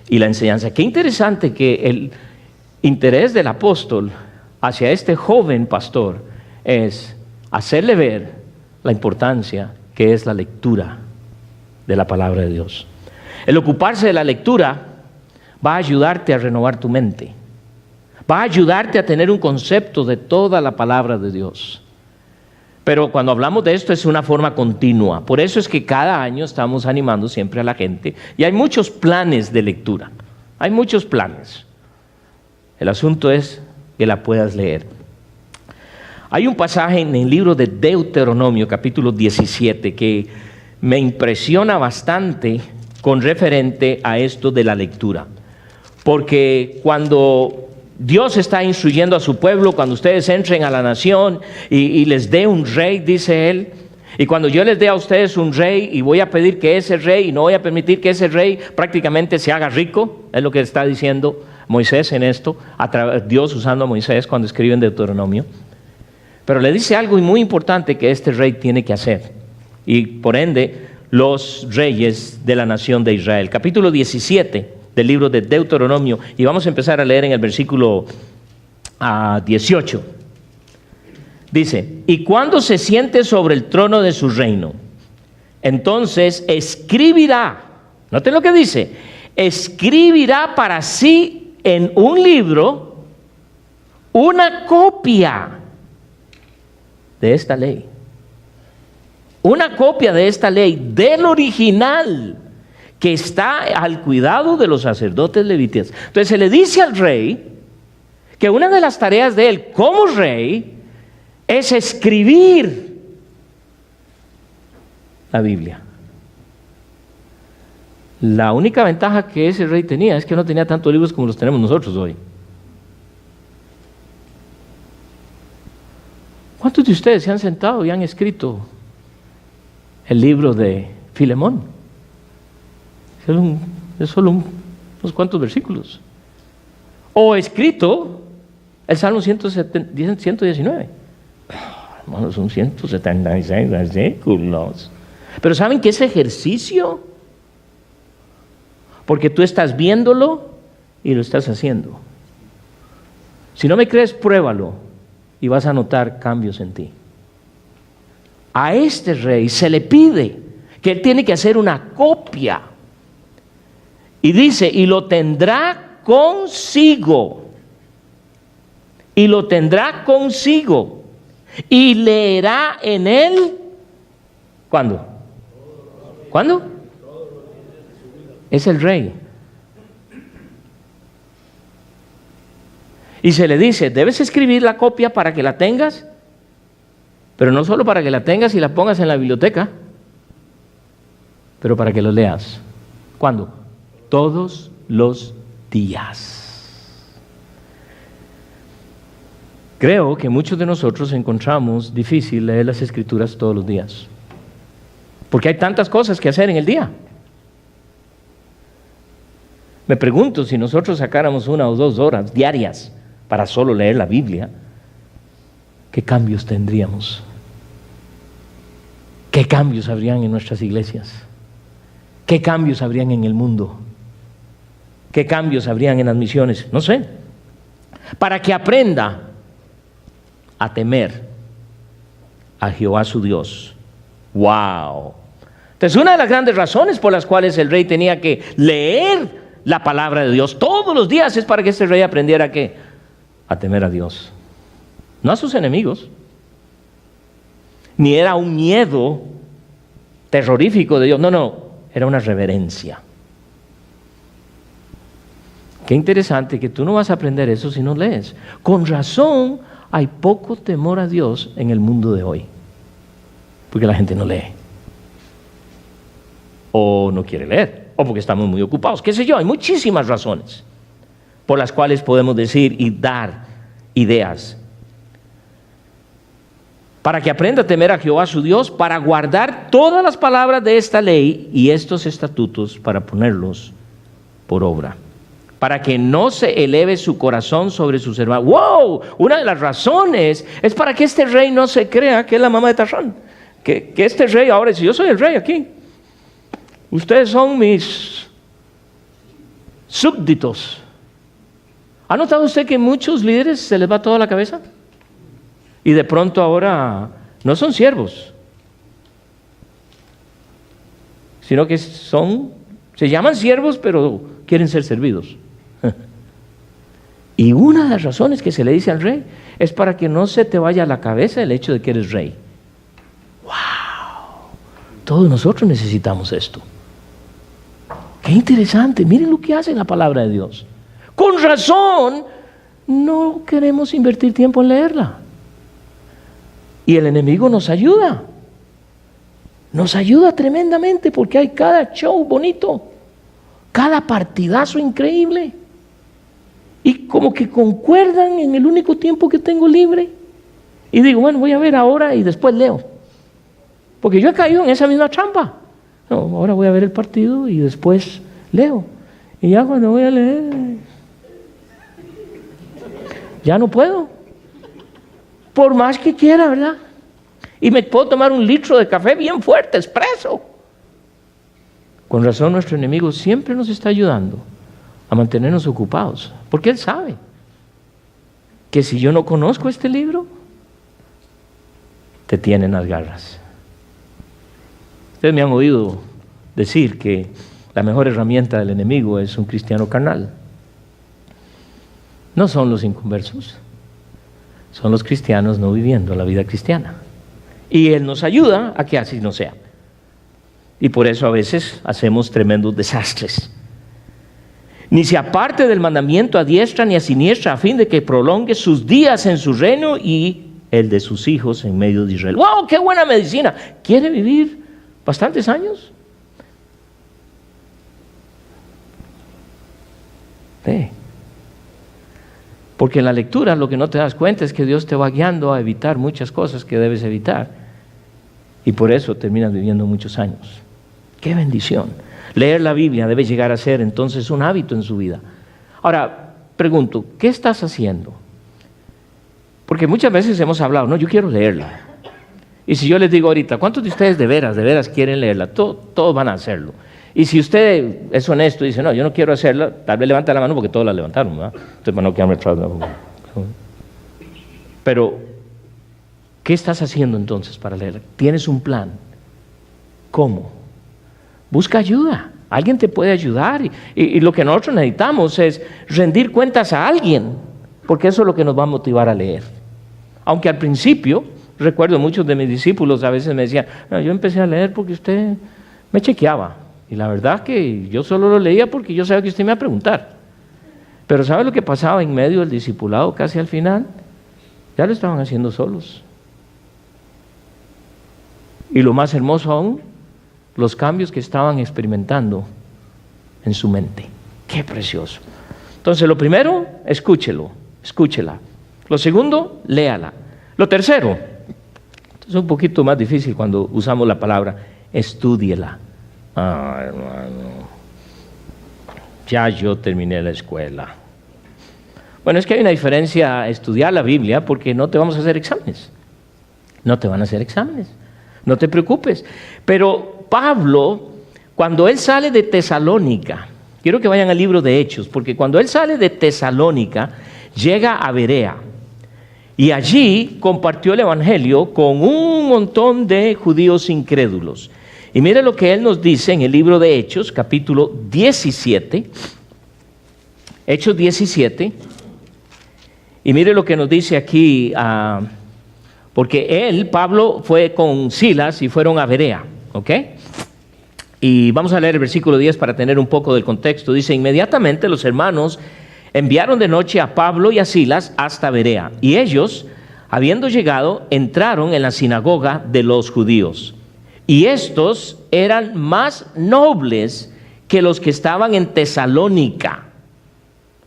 y la enseñanza. Qué interesante que el interés del apóstol hacia este joven pastor es hacerle ver la importancia que es la lectura de la palabra de Dios. El ocuparse de la lectura va a ayudarte a renovar tu mente. Va a ayudarte a tener un concepto de toda la palabra de Dios. Pero cuando hablamos de esto es una forma continua. Por eso es que cada año estamos animando siempre a la gente. Y hay muchos planes de lectura. Hay muchos planes. El asunto es que la puedas leer. Hay un pasaje en el libro de Deuteronomio, capítulo 17, que me impresiona bastante con referente a esto de la lectura. Porque cuando Dios está instruyendo a su pueblo, cuando ustedes entren a la nación y les dé un rey, dice él, y cuando yo les dé a ustedes un rey y voy a pedir que ese rey, y no voy a permitir que ese rey prácticamente se haga rico, es lo que está diciendo Moisés en esto, Dios usando a Moisés cuando escribe en Deuteronomio. Pero le dice algo muy importante que este rey tiene que hacer, y por ende los reyes de la nación de Israel. Capítulo 17 del libro de Deuteronomio, y vamos a empezar a leer en el versículo 18. Dice, y cuando se siente sobre el trono de su reino, entonces escribirá, noten lo que dice, escribirá para sí en un libro una copia de esta ley. Una copia de esta ley, del original, que está al cuidado de los sacerdotes levíticos. Entonces se le dice al rey que una de las tareas de él como rey es escribir la Biblia. La única ventaja que ese rey tenía es que no tenía tantos libros como los tenemos nosotros hoy. ¿Cuántos de ustedes se han sentado y han escrito el libro de Filemón? Es solo unos cuantos versículos. O escrito el Salmo 119. Hermanos, son 176 versículos. Pero ¿saben que ese ejercicio porque tú estás viéndolo y lo estás haciendo. Si no me crees, pruébalo y vas a notar cambios en ti. A este rey se le pide que él tiene que hacer una copia. Y dice, y lo tendrá consigo. Y lo tendrá consigo. Y leerá en él. ¿Cuándo? ¿Cuándo? Es el rey. Y se le dice, debes escribir la copia para que la tengas, pero no solo para que la tengas y la pongas en la biblioteca, pero para que lo leas. ¿Cuándo? Todos los días. Creo que muchos de nosotros encontramos difícil leer las Escrituras todos los días, porque hay tantas cosas que hacer en el día. Me pregunto, si nosotros sacáramos 1 o 2 horas diarias para solo leer la Biblia, ¿qué cambios tendríamos? ¿Qué cambios habrían en nuestras iglesias? ¿Qué cambios habrían en el mundo? ¿Qué cambios habrían en las misiones? No sé. Para que aprenda a temer a Jehová su Dios. ¡Wow! Entonces, una de las grandes razones por las cuales el rey tenía que leer la palabra de Dios todos los días es para que este rey aprendiera a temer a Dios. No a sus enemigos. Ni era un miedo terrorífico de Dios. No, era una reverencia. Qué interesante que tú no vas a aprender eso si no lees. Con razón hay poco temor a Dios en el mundo de hoy, porque la gente no lee, o no quiere leer, o porque estamos muy ocupados, qué sé yo. Hay muchísimas razones por las cuales podemos decir y dar ideas. Para que aprenda a temer a Jehová su Dios, para guardar todas las palabras de esta ley y estos estatutos, para ponerlos por obra, para que no se eleve su corazón sobre sus hermanos. ¡Wow! Una de las razones es para que este rey no se crea que es la mamá de Tarzán, que este rey ahora dice, yo soy el rey aquí, ustedes son mis súbditos. ¿Ha notado usted que muchos líderes se les va toda la cabeza? Y de pronto ahora no son siervos, sino que se llaman siervos, pero quieren ser servidos. Y una de las razones que se le dice al rey es para que no se te vaya a la cabeza el hecho de que eres rey. ¡Wow! Todos nosotros necesitamos esto. ¡Qué interesante! Miren lo que hace la palabra de Dios. Con razón, no queremos invertir tiempo en leerla. Y el enemigo nos ayuda. Nos ayuda tremendamente porque hay cada show bonito, cada partidazo increíble. Y como que concuerdan en el único tiempo que tengo libre. Y digo, bueno, voy a ver ahora y después leo. Porque yo he caído en esa misma trampa. No, ahora voy a ver el partido y después leo. Y ya cuando voy a leer, ya no puedo. Por más que quiera, ¿verdad? Y me puedo tomar 1 litro de café bien fuerte, expreso. Con razón nuestro enemigo siempre nos está ayudando a mantenernos ocupados, porque él sabe que si yo no conozco este libro, te tienen las garras. Ustedes me han oído decir que la mejor herramienta del enemigo es un cristiano carnal. No son los inconversos, son los cristianos no viviendo la vida cristiana. Y él nos ayuda a que así no sea. Y por eso a veces hacemos tremendos desastres. Ni se aparte del mandamiento a diestra ni a siniestra, a fin de que prolongue sus días en su reino y el de sus hijos en medio de Israel. ¡Wow! ¡Qué buena medicina! ¿Quiere vivir bastantes años? Sí. Porque en la lectura lo que no te das cuenta es que Dios te va guiando a evitar muchas cosas que debes evitar. Y por eso terminas viviendo muchos años. ¡Qué bendición! Leer la Biblia debe llegar a ser entonces un hábito en su vida. Ahora, pregunto, ¿qué estás haciendo? Porque muchas veces hemos hablado, no, yo quiero leerla. Y si yo les digo ahorita, ¿cuántos de ustedes de veras quieren leerla? Todos van a hacerlo. Y si usted es honesto y dice, no, yo no quiero hacerla, tal vez levanta la mano porque todos la levantaron, ¿verdad? Entonces, para no quedarme atrás. Pero, ¿qué estás haciendo entonces para leer? ¿Tienes un plan? ¿Cómo? Busca ayuda. Alguien te puede ayudar. Y lo que nosotros necesitamos es rendir cuentas a alguien, porque eso es lo que nos va a motivar a leer. Aunque al principio, recuerdo muchos de mis discípulos a veces me decían, no, yo empecé a leer porque usted me chequeaba. Y la verdad que yo solo lo leía porque yo sabía que usted me iba a preguntar. Pero ¿sabe lo que pasaba en medio del discipulado casi al final? Ya lo estaban haciendo solos. Y lo más hermoso aún, los cambios que estaban experimentando en su mente. ¡Qué precioso! Entonces, lo primero, escúchela. Lo segundo, léala. Lo tercero, es un poquito más difícil cuando usamos la palabra, estúdiela. Ah, hermano, ya yo terminé la escuela. Bueno, es que hay una diferencia a estudiar la Biblia porque no te vamos a hacer exámenes. No te van a hacer exámenes. No te preocupes. Pero Pablo, cuando él sale de Tesalónica, quiero que vayan al libro de Hechos, porque cuando él sale de Tesalónica, llega a Berea. Y allí compartió el evangelio con un montón de judíos incrédulos. Y mire lo que él nos dice en el libro de Hechos, capítulo 17. Hechos 17. Y mire lo que nos dice aquí, porque él, Pablo, fue con Silas y fueron a Berea, ¿ok? Y vamos a leer el versículo 10 para tener un poco del contexto. Dice, inmediatamente los hermanos enviaron de noche a Pablo y a Silas hasta Berea. Y ellos, habiendo llegado, entraron en la sinagoga de los judíos. Y estos eran más nobles que los que estaban en Tesalónica.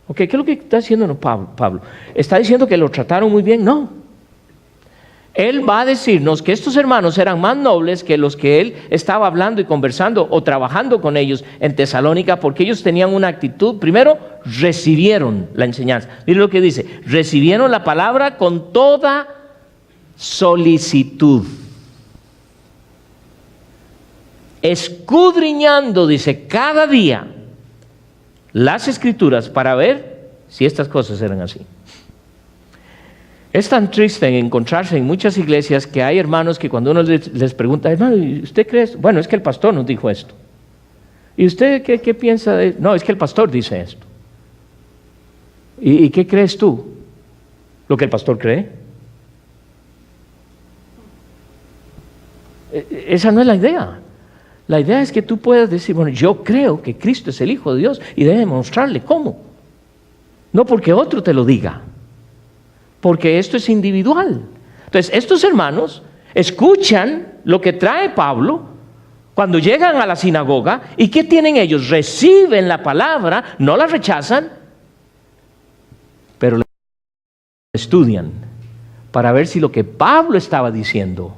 ¿Ok? ¿Qué es lo que está diciendo Pablo? ¿Está diciendo que lo trataron muy bien? No. Él va a decirnos que estos hermanos eran más nobles que los que él estaba hablando y conversando o trabajando con ellos en Tesalónica, porque ellos tenían una actitud. Primero, recibieron la enseñanza. Mire lo que dice, recibieron la palabra con toda solicitud. Escudriñando, dice, cada día las Escrituras para ver si estas cosas eran así. Es tan triste encontrarse en muchas iglesias que hay hermanos que cuando uno les pregunta, hermano, ¿usted cree esto? Bueno, es que el pastor nos dijo esto. ¿Y usted qué piensa de esto? No, es que el pastor dice esto. ¿Y qué crees tú? ¿Lo que el pastor cree? Esa no es la idea. La idea es que tú puedas decir, bueno, yo creo que Cristo es el Hijo de Dios y debe demostrarle cómo. No porque otro te lo diga, porque esto es individual. Entonces, estos hermanos escuchan lo que trae Pablo cuando llegan a la sinagoga. ¿Y qué tienen ellos? Reciben la palabra, no la rechazan, pero la estudian para ver si lo que Pablo estaba diciendo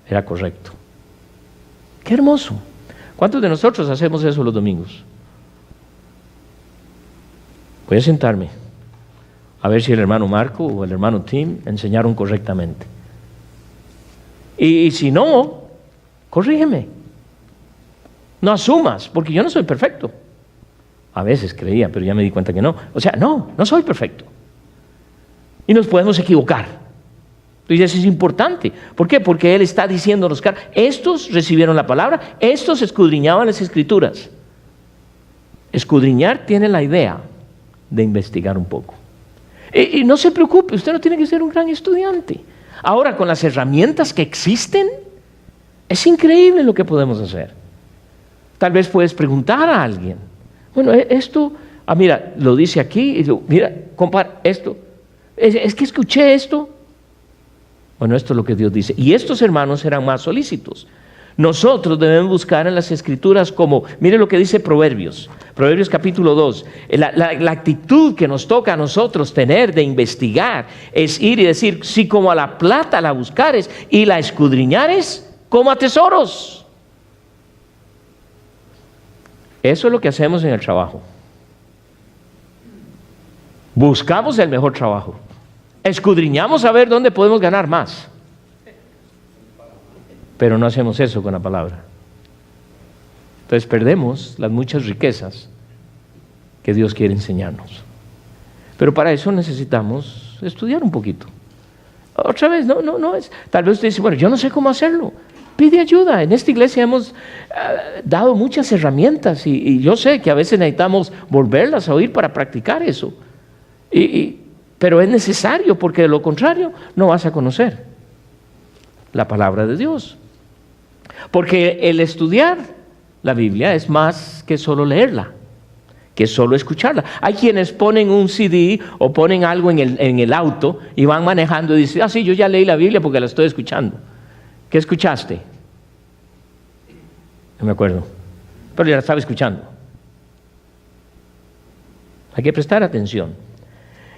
era correcto. ¡Qué hermoso! ¿Cuántos de nosotros hacemos eso los domingos? Voy a sentarme a ver si el hermano Marco o el hermano Tim enseñaron correctamente. Y si no, corrígeme. No asumas, porque yo no soy perfecto. A veces creía, pero ya me di cuenta que no. O sea, no soy perfecto. Y nos podemos equivocar. Entonces es importante. ¿Por qué? Porque él está diciéndonos, estos recibieron la palabra, estos escudriñaban las Escrituras. Escudriñar tiene la idea de investigar un poco. Y no se preocupe, usted no tiene que ser un gran estudiante. Ahora, con las herramientas que existen, es increíble lo que podemos hacer. Tal vez puedes preguntar a alguien. Bueno, esto, mira, lo dice aquí, mira, compara esto. Es que escuché esto. Bueno, esto es lo que Dios dice. Y estos hermanos eran más solícitos. Nosotros debemos buscar en las Escrituras como, mire lo que dice Proverbios capítulo 2, la actitud que nos toca a nosotros tener de investigar es ir y decir, si como a la plata la buscares y la escudriñares como a tesoros. Eso es lo que hacemos en el trabajo. Buscamos el mejor trabajo. Escudriñamos a ver dónde podemos ganar más. Pero no hacemos eso con la palabra. Entonces perdemos las muchas riquezas que Dios quiere enseñarnos. Pero para eso necesitamos estudiar un poquito. Otra vez, no es. Tal vez usted dice, bueno, yo no sé cómo hacerlo. Pide ayuda. En esta iglesia hemos dado muchas herramientas y yo sé que a veces necesitamos volverlas a oír para practicar eso. Pero es necesario, porque de lo contrario no vas a conocer la palabra de Dios. Porque el estudiar la Biblia es más que solo leerla, que solo escucharla. Hay quienes ponen un CD o ponen algo en el auto y van manejando y dicen, sí, yo ya leí la Biblia porque la estoy escuchando. ¿Qué escuchaste? No me acuerdo, pero ya la estaba escuchando. Hay que prestar atención.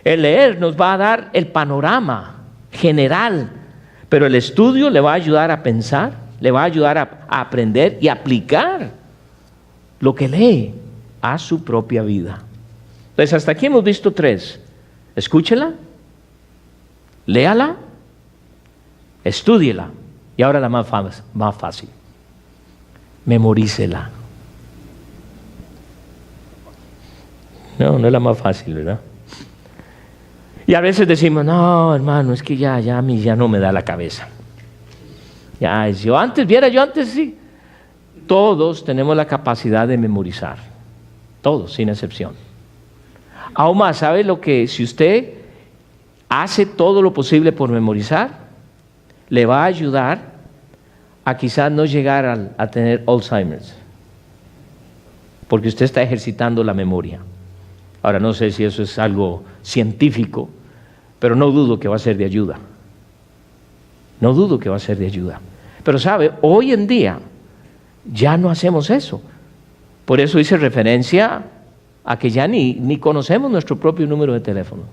El leer nos va a dar el panorama general, pero el estudio le va a ayudar a pensar, le va a ayudar a aprender y aplicar lo que lee a su propia vida. Entonces, hasta aquí hemos visto 3. Escúchela, léala, estúdiela. Y ahora la más fácil. Memorícela. No es la más fácil, ¿verdad? Y a veces decimos, no, hermano, es que ya a mí ya no me da la cabeza. Yo antes sí. Todos tenemos la capacidad de memorizar. Todos, sin excepción. Aún más, ¿sabe lo que? Si usted hace todo lo posible por memorizar, le va a ayudar a quizás no llegar a tener Alzheimer's, porque usted está ejercitando la memoria. Ahora, no sé si eso es algo científico, pero no dudo que va a ser de ayuda. No dudo que va a ser de ayuda. Pero sabe, hoy en día ya no hacemos eso. Por eso hice referencia a que ya ni conocemos nuestro propio número de teléfono.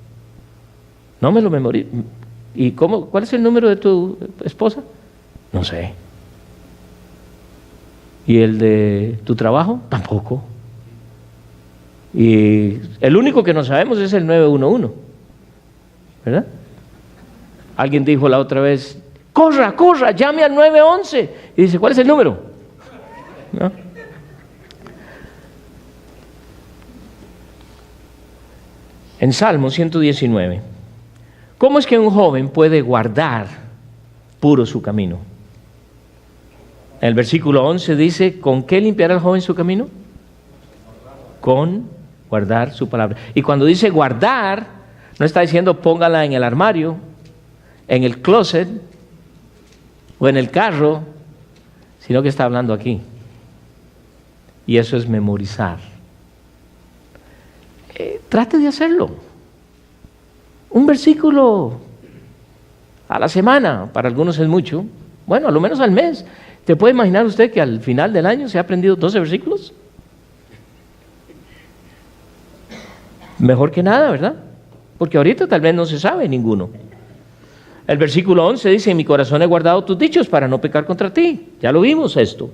No me lo memorizo. ¿Y cuál es el número de tu esposa? No sé. ¿Y el de tu trabajo? Tampoco. Y el único que no sabemos es el 911, ¿verdad? Alguien dijo la otra vez, corra, llame al 911. Y dice, ¿cuál es el número? ¿No? En Salmo 119, ¿cómo es que un joven puede guardar puro su camino? En el versículo 11 dice, ¿con qué limpiará el joven su camino? Con guardar su palabra. Y cuando dice guardar, no está diciendo póngala en el armario, en el closet o en el carro, sino que está hablando aquí. Y eso es memorizar. Trate de hacerlo. Un versículo a la semana, para algunos es mucho, bueno, a lo menos al mes. ¿Te puede imaginar usted que al final del año se ha aprendido 12 versículos? Mejor que nada, ¿verdad? Porque ahorita tal vez no se sabe ninguno. El versículo 11 dice, en mi corazón he guardado tus dichos para no pecar contra ti. Ya lo vimos esto.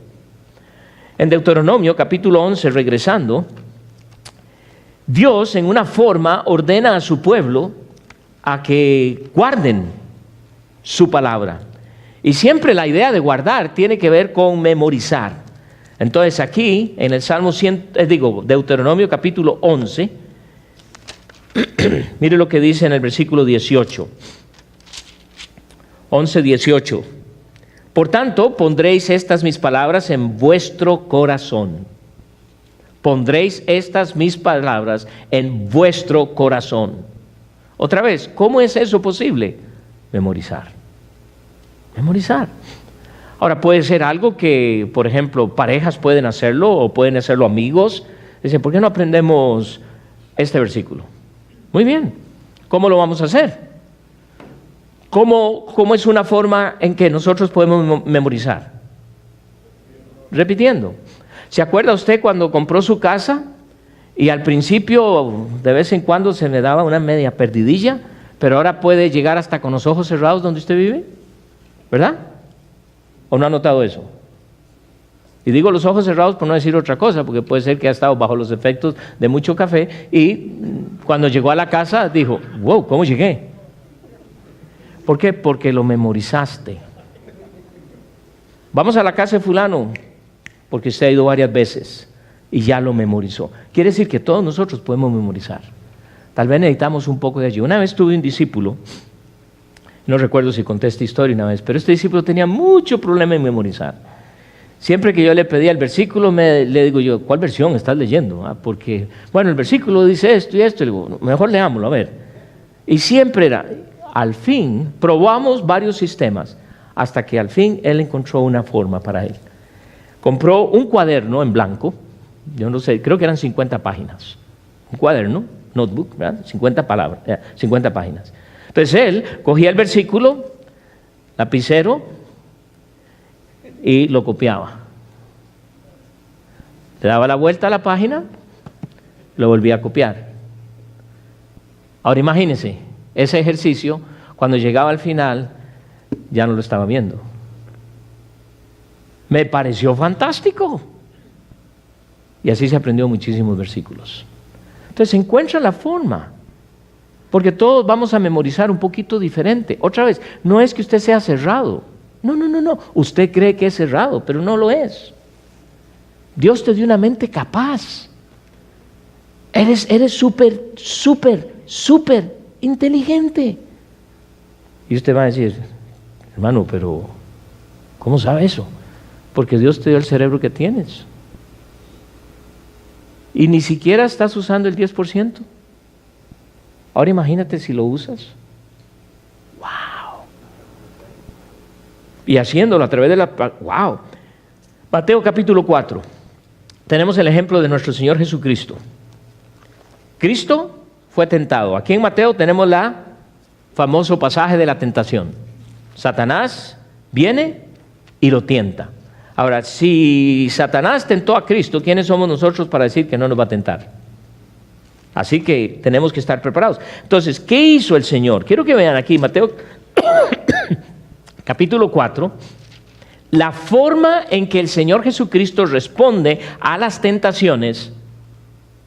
En Deuteronomio capítulo 11, regresando, Dios en una forma ordena a su pueblo a que guarden su palabra. Y siempre la idea de guardar tiene que ver con memorizar. Entonces aquí, en el Salmo Deuteronomio capítulo 11, mire lo que dice en el versículo 18. 11:18. Por tanto, pondréis estas mis palabras en vuestro corazón. Pondréis estas mis palabras en vuestro corazón. Otra vez, ¿cómo es eso posible? Memorizar. Memorizar. Ahora, puede ser algo que, por ejemplo, parejas pueden hacerlo o pueden hacerlo amigos. Dicen, ¿por qué no aprendemos este versículo? Muy bien. ¿Cómo lo vamos a hacer? ¿Cómo es una forma en que nosotros podemos memorizar? Repitiendo. ¿Se acuerda usted cuando compró su casa y al principio de vez en cuando se le daba una media perdidilla, pero ahora puede llegar hasta con los ojos cerrados donde usted vive? ¿Verdad? ¿O no ha notado eso? Y digo los ojos cerrados por no decir otra cosa, porque puede ser que ha estado bajo los efectos de mucho café y cuando llegó a la casa dijo, wow, ¿cómo llegué? ¿Por qué? Porque lo memorizaste. Vamos a la casa de fulano. porque usted ha ido varias veces y ya lo memorizó. Quiere decir que todos nosotros podemos memorizar. Tal vez necesitamos un poco de ayuda. Una vez tuve un discípulo, no recuerdo si conté esta historia una vez, pero este discípulo tenía mucho problema en memorizar. Siempre que yo le pedía el versículo, le digo yo, ¿cuál versión estás leyendo? Porque, bueno, el versículo dice esto y esto. Le digo, mejor leámoslo, a ver. Y siempre era, al fin, probamos varios sistemas, hasta que al fin él encontró una forma para él. Compró un cuaderno en blanco, yo no sé, creo que eran 50 páginas. Un cuaderno, notebook, ¿verdad? 50 páginas. Entonces él cogía el versículo, lapicero, y lo copiaba. Le daba la vuelta a la página, lo volvía a copiar. Ahora imagínense, ese ejercicio, cuando llegaba al final, ya no lo estaba viendo. Me pareció fantástico. Y así se aprendió muchísimos versículos. Entonces encuentra la forma, porque todos vamos a memorizar un poquito diferente. Otra vez, no es que usted sea cerrado. No. Usted cree que es cerrado, pero no lo es. Dios te dio una mente capaz. Eres súper inteligente. Y usted va a decir, hermano, pero ¿cómo sabe eso? Porque Dios te dio el cerebro que tienes. Y ni siquiera estás usando el 10%. Ahora imagínate si lo usas. ¡Wow! Y haciéndolo a través de la... ¡Wow! Mateo capítulo 4. Tenemos el ejemplo de nuestro Señor Jesucristo. Cristo fue tentado. Aquí en Mateo tenemos el famoso pasaje de la tentación. Satanás viene y lo tienta. Ahora, si Satanás tentó a Cristo, ¿quiénes somos nosotros para decir que no nos va a tentar? Así que tenemos que estar preparados. Entonces, ¿qué hizo el Señor? Quiero que vean aquí, Mateo capítulo 4, la forma en que el Señor Jesucristo responde a las tentaciones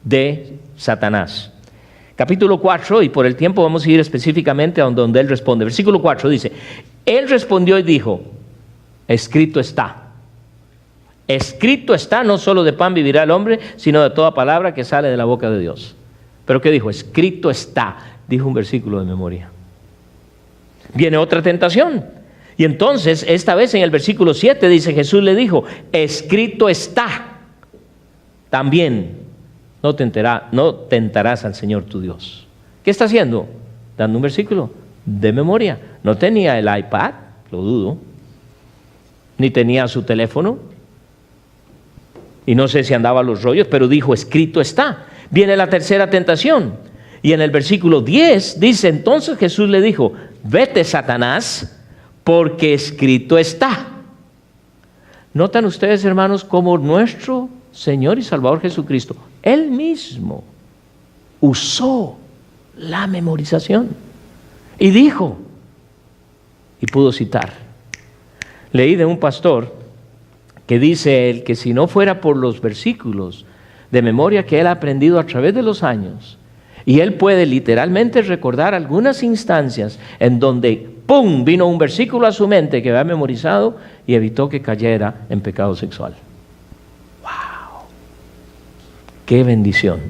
de Satanás. Capítulo 4, y por el tiempo vamos a ir específicamente a donde Él responde. Versículo 4 dice, Él respondió y dijo, escrito está. Escrito está, no solo de pan vivirá el hombre, sino de toda palabra que sale de la boca de Dios. ¿Pero qué dijo? Escrito está, dijo un versículo de memoria. Viene otra tentación. Y entonces, esta vez en el versículo 7 dice, Jesús le dijo, escrito está. También no tentarás al Señor tu Dios. ¿Qué está haciendo? Dando un versículo de memoria. No tenía el iPad, lo dudo, ni tenía su teléfono, y no sé si andaba a los rollos, pero dijo, escrito está. Viene la tercera tentación, y en el versículo 10 dice, entonces Jesús le dijo, vete, Satanás, porque escrito está. ¿Notan ustedes, hermanos, cómo nuestro Señor y Salvador Jesucristo, Él mismo, usó la memorización? Y dijo, y pudo citar. Leí de un pastor que dice él que si no fuera por los versículos de memoria que él ha aprendido a través de los años, y él puede literalmente recordar algunas instancias en donde, ¡pum!, vino un versículo a su mente que había memorizado y evitó que cayera en pecado sexual. ¡Wow! ¡Qué bendición!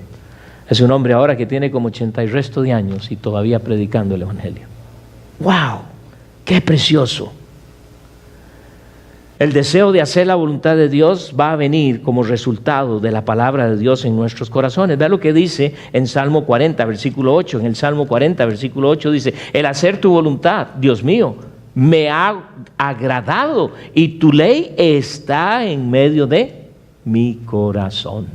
Es un hombre ahora que tiene como 80 y resto de años y todavía predicando el Evangelio. ¡Wow! ¡Qué precioso! El deseo de hacer la voluntad de Dios va a venir como resultado de la palabra de Dios en nuestros corazones. Vea lo que dice en Salmo 40, versículo 8. En el Salmo 40, versículo 8 dice, el hacer tu voluntad, Dios mío, me ha agradado y tu ley está en medio de mi corazón.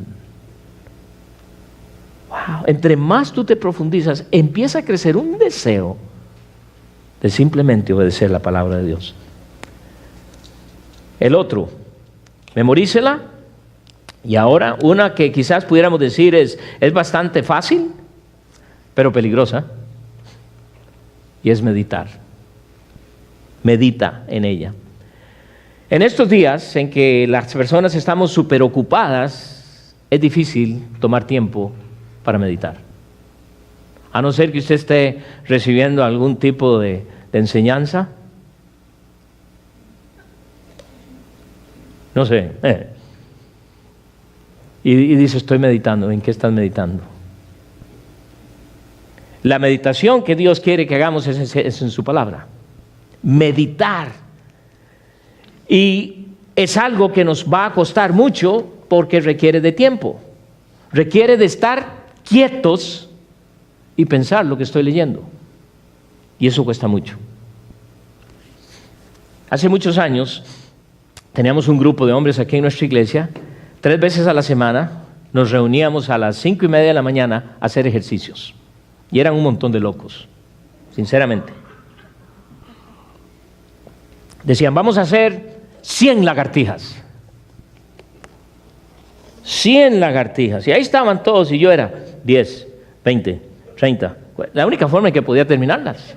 Wow. Entre más tú te profundizas, empieza a crecer un deseo de simplemente obedecer la palabra de Dios. El otro, memorícela. Y ahora una que quizás pudiéramos decir es bastante fácil, pero peligrosa, y es meditar. Medita en ella. En estos días en que las personas estamos súper ocupadas, es difícil tomar tiempo para meditar. A no ser que usted esté recibiendo algún tipo de enseñanza. No sé, Y dice, estoy meditando. ¿En qué estás meditando? La meditación que Dios quiere que hagamos es en su palabra. Meditar. Y es algo que nos va a costar mucho porque requiere de tiempo. Requiere de estar quietos y pensar lo que estoy leyendo. Y eso cuesta mucho. Hace muchos años teníamos un grupo de hombres aquí en nuestra iglesia. 3 veces a la semana nos reuníamos a las 5:30 de la mañana a hacer ejercicios. Y eran un montón de locos, sinceramente. Decían, vamos a hacer 100 lagartijas. 100 lagartijas. Y ahí estaban todos y yo era 10, 20, 30. La única forma en que podía terminarlas.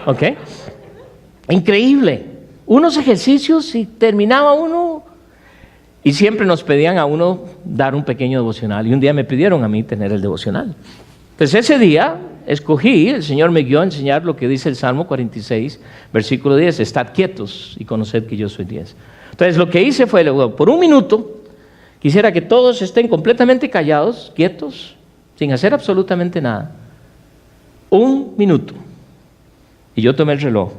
¿Ok? Increíble. Unos ejercicios y terminaba uno. Y siempre nos pedían a uno dar un pequeño devocional. Y un día me pidieron a mí tener el devocional. Entonces ese día escogí, el Señor me guió a enseñar lo que dice el Salmo 46, versículo 10. Estad quietos y conoced que yo soy Dios. Entonces lo que hice fue, por un minuto, quisiera que todos estén completamente callados, quietos, sin hacer absolutamente nada. 1 minuto. Y yo tomé el reloj.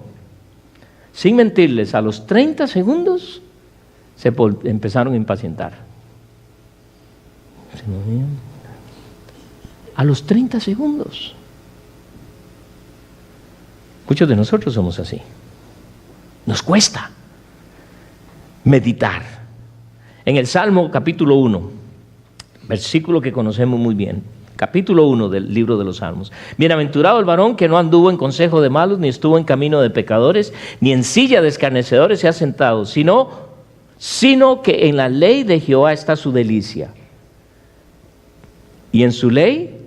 Sin mentirles, a los 30 segundos se empezaron a impacientar. Se movían. A los 30 segundos. Muchos de nosotros somos así. Nos cuesta meditar. En el Salmo capítulo 1, versículo que conocemos muy bien, capítulo 1 del libro de los Salmos. Bienaventurado el varón que no anduvo en consejo de malos, ni estuvo en camino de pecadores, ni en silla de escarnecedores se ha sentado, sino que en la ley de Jehová está su delicia. Y en su ley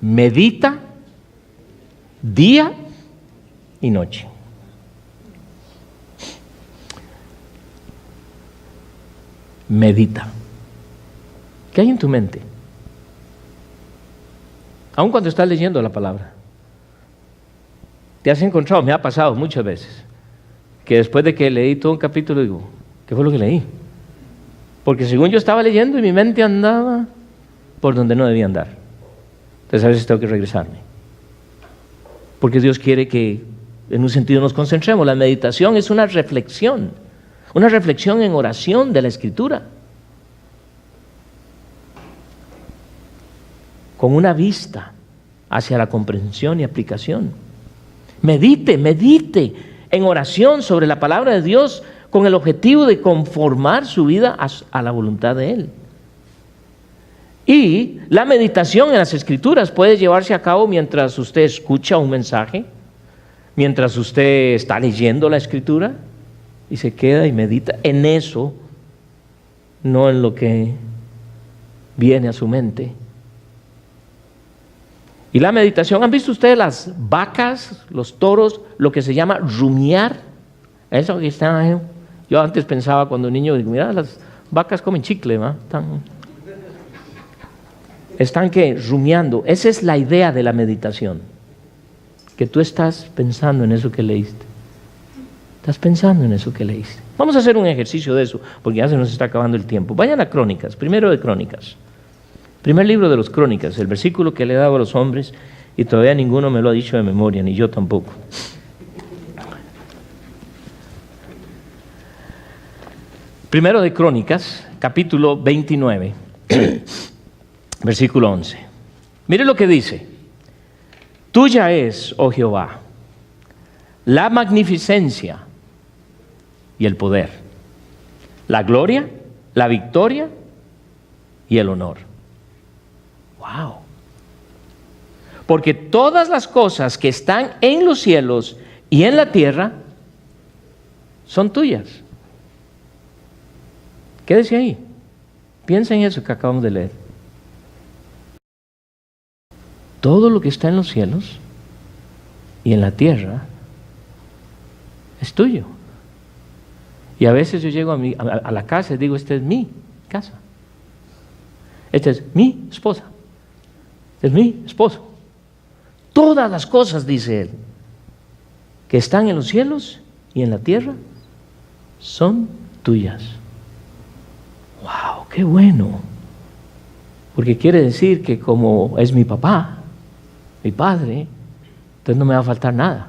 medita día y noche. Medita. ¿Qué hay en tu mente? Aun cuando estás leyendo la palabra. ¿Te has encontrado? Me ha pasado muchas veces que después de que leí todo un capítulo digo, ¿qué fue lo que leí? Porque según yo estaba leyendo y mi mente andaba por donde no debía andar. Entonces a veces tengo que regresarme. Porque Dios quiere que en un sentido nos concentremos. La meditación es una reflexión en oración de la Escritura. Con una vista hacia la comprensión y aplicación. Medite en oración sobre la palabra de Dios con el objetivo de conformar su vida a la voluntad de Él. Y la meditación en las Escrituras puede llevarse a cabo mientras usted escucha un mensaje, mientras usted está leyendo la Escritura y se queda y medita en eso, no en lo que viene a su mente. Y la meditación, ¿han visto ustedes las vacas, los toros, lo que se llama rumiar? Eso que está, yo antes pensaba cuando niño, mira, las vacas comen chicle, ¿va? Están ¿qué? Rumiando. Esa es la idea de la meditación. Que tú estás pensando en eso que leíste. Estás pensando en eso que leíste. Vamos a hacer un ejercicio de eso, porque ya se nos está acabando el tiempo. Vayan a Crónicas, primero de Crónicas. Primer libro de los Crónicas, el versículo que le he dado a los hombres, y todavía ninguno me lo ha dicho de memoria, ni yo tampoco. Primero de Crónicas, capítulo 29. Versículo 11. Mire lo que dice. Tuya es, oh Jehová, la magnificencia y el poder, la gloria, la victoria y el honor. Wow. Porque todas las cosas que están en los cielos y en la tierra son tuyas. Quédese ahí. Piensa en eso que acabamos de leer. Todo lo que está en los cielos y en la tierra es tuyo. Y a veces yo llego a la casa y digo, esta es mi casa. Esta es mi esposa. Este es mi esposo. Todas las cosas, dice él, que están en los cielos y en la tierra son tuyas. ¡Wow! qué bueno. Porque quiere decir que como es mi papá, mi padre, entonces no me va a faltar nada.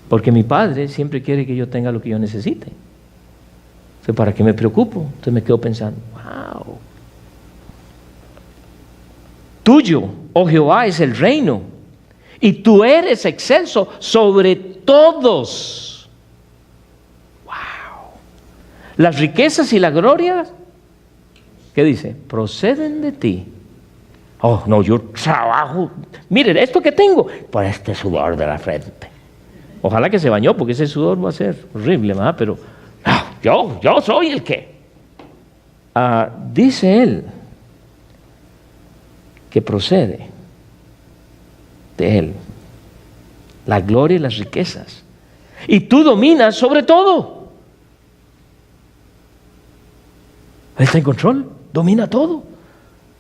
Porque mi padre siempre quiere que yo tenga lo que yo necesite. Entonces, ¿para qué me preocupo? Entonces me quedo pensando, wow. Tuyo, oh Jehová, es el reino, y tú eres excelso sobre todos. Wow. Las riquezas y la gloria, ¿qué dice? Proceden de ti. Oh, no, yo trabajo. Miren, esto que tengo, por este sudor de la frente. Ojalá que se bañó, porque ese sudor va a ser horrible, ¿verdad? Pero no, yo soy el que. Dice él que procede de él la gloria y las riquezas. Y tú dominas sobre todo. Él está en control, domina todo.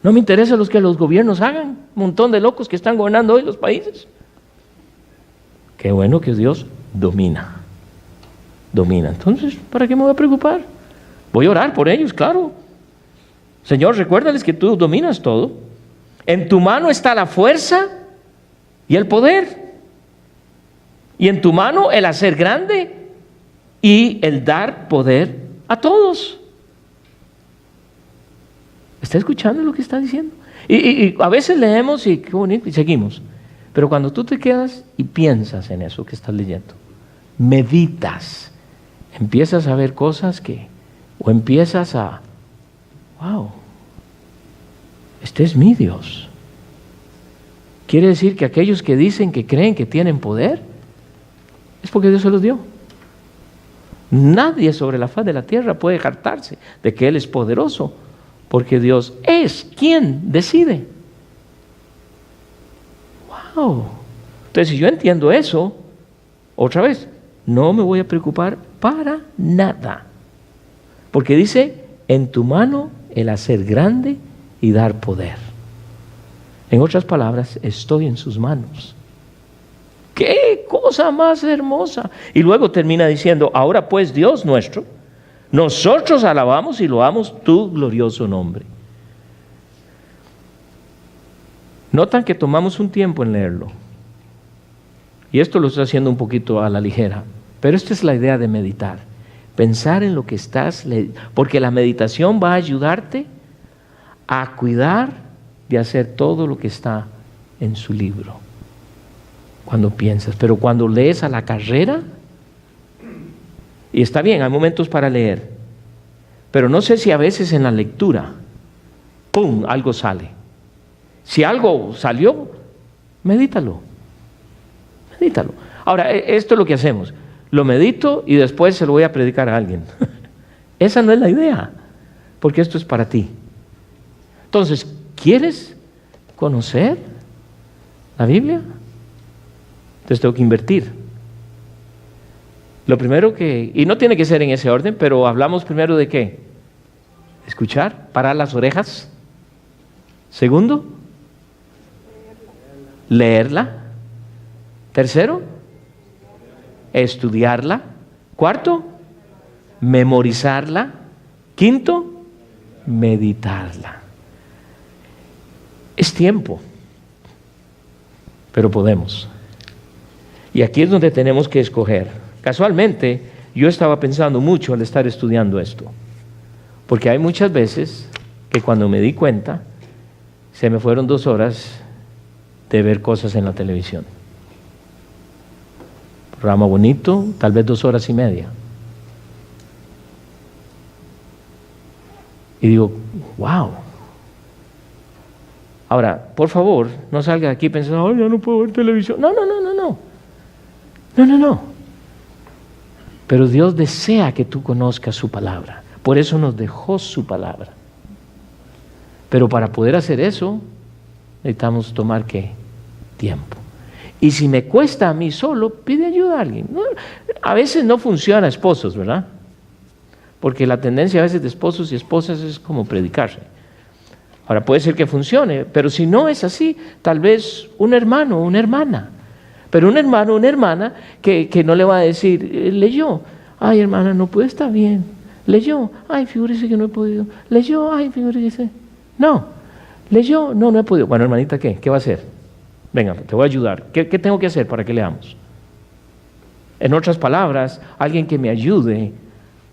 No me interesa lo que los gobiernos hagan. Un montón de locos que están gobernando hoy los países. Qué bueno que Dios domina. Domina. Entonces, ¿para qué me voy a preocupar? Voy a orar por ellos, claro. Señor, recuérdales que tú dominas todo. En tu mano está la fuerza y el poder. Y en tu mano el hacer grande y el dar poder a todos. ¿Está escuchando lo que está diciendo? Y a veces leemos y qué bonito y seguimos. Pero cuando tú te quedas y piensas en eso que estás leyendo, meditas, empiezas a ver cosas o empiezas a, wow, este es mi Dios. Quiere decir que aquellos que dicen que creen que tienen poder, es porque Dios se los dio. Nadie sobre la faz de la tierra puede jactarse de que Él es poderoso, porque Dios es quien decide. Wow. Entonces, si yo entiendo eso, otra vez, no me voy a preocupar para nada. Porque dice, en tu mano el hacer grande y dar poder. En otras palabras, estoy en sus manos. ¡Qué cosa más hermosa! Y luego termina diciendo, ahora pues Dios nuestro, nosotros alabamos y loamos tu glorioso nombre. Notan que tomamos un tiempo en leerlo. Y esto lo estoy haciendo un poquito a la ligera. Pero esta es la idea de meditar. Pensar en lo que estás leyendo. Porque la meditación va a ayudarte a cuidar de hacer todo lo que está en su libro. Cuando piensas. Pero cuando lees a la carrera, y está bien, hay momentos para leer. Pero no sé si a veces en la lectura, ¡pum!, algo sale. Si algo salió, medítalo. Medítalo. Ahora, esto es lo que hacemos. Lo medito y después se lo voy a predicar a alguien. Esa no es la idea, porque esto es para ti. Entonces, ¿quieres conocer la Biblia? Entonces tengo que invertir. Lo primero y no tiene que ser en ese orden, pero hablamos primero de ¿qué? Escuchar, parar las orejas. Segundo, leerla. Tercero, estudiarla. Cuarto, memorizarla. Quinto, meditarla. Es tiempo, pero podemos. Y aquí es donde tenemos que escoger. Casualmente, yo estaba pensando mucho al estar estudiando esto, porque hay muchas veces que cuando me di cuenta, se me fueron 2 horas de ver cosas en la televisión. Programa bonito, tal vez 2 horas y media. Y digo, wow. Ahora, por favor, no salga de aquí pensando, oh, ya no puedo ver televisión. No. Pero Dios desea que tú conozcas su palabra. Por eso nos dejó su palabra. Pero para poder hacer eso, necesitamos tomar ¿qué? Tiempo. Y si me cuesta a mí solo, pide ayuda a alguien. No, a veces no funciona esposos, ¿verdad? Porque la tendencia a veces de esposos y esposas es como predicarse. Ahora puede ser que funcione, pero si no es así, tal vez un hermano o una hermana. Pero un hermano o una hermana que no le va a decir, leyó, ay hermana, no puede estar bien. Leyó, ay, figúrese que no he podido. Leyó, ay, figúrese. No, leyó, no he podido. Bueno, hermanita, ¿qué va a hacer? Venga, te voy a ayudar. ¿Qué tengo que hacer para que leamos? En otras palabras, alguien que me ayude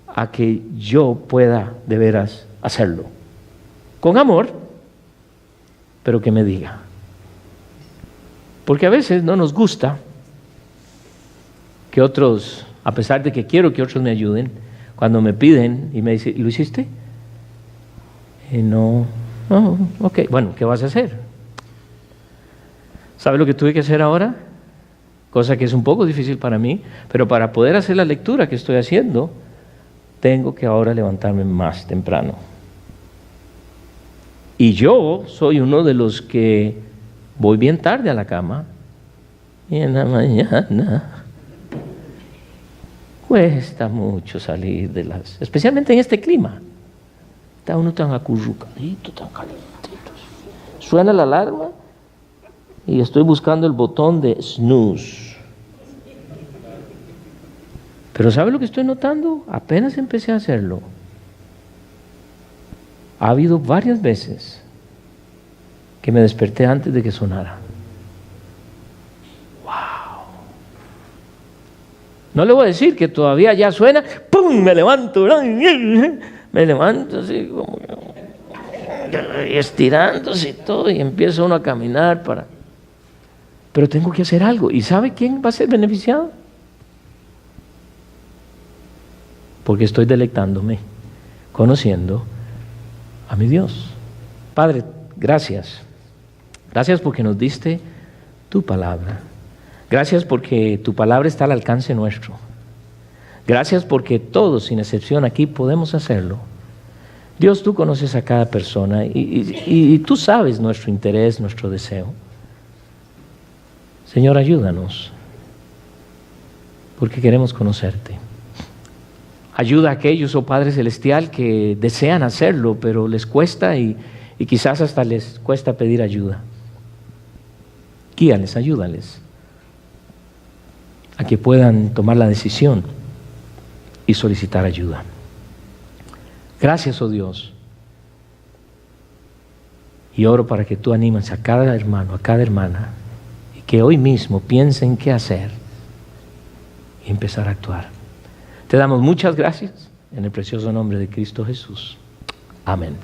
a que yo pueda de veras hacerlo. Con amor, pero que me diga. Porque a veces no nos gusta que otros, a pesar de que quiero que otros me ayuden, cuando me piden y me dicen, ¿lo hiciste? No, ok, bueno, ¿qué vas a hacer? ¿Sabes lo que tuve que hacer ahora? Cosa que es un poco difícil para mí, pero para poder hacer la lectura que estoy haciendo, tengo que ahora levantarme más temprano. Y yo soy uno de los que voy bien tarde a la cama, y en la mañana cuesta mucho salir especialmente en este clima. Está uno tan acurrucadito, tan calentito. Suena la alarma y estoy buscando el botón de snooze. Pero ¿sabe lo que estoy notando? Apenas empecé a hacerlo. Ha habido varias veces que me desperté antes de que sonara. ¡Wow! No le voy a decir que todavía ya suena, ¡pum! Me levanto así como estirándose y todo, y empieza uno a caminar pero tengo que hacer algo. ¿Y sabe quién va a ser beneficiado? Porque estoy delectándome, conociendo a mi Dios. Padre, gracias. Gracias porque nos diste tu palabra. Gracias porque tu palabra está al alcance nuestro. Gracias porque todos, sin excepción, aquí podemos hacerlo. Dios, tú conoces a cada persona y tú sabes nuestro interés, nuestro deseo. Señor, ayúdanos, porque queremos conocerte. Ayuda a aquellos, oh Padre Celestial, que desean hacerlo, pero les cuesta y quizás hasta les cuesta pedir ayuda. Guíales, ayúdales a que puedan tomar la decisión y solicitar ayuda. Gracias, oh Dios. Y oro para que tú animes a cada hermano, a cada hermana, y que hoy mismo piensen qué hacer y empezar a actuar. Te damos muchas gracias en el precioso nombre de Cristo Jesús. Amén.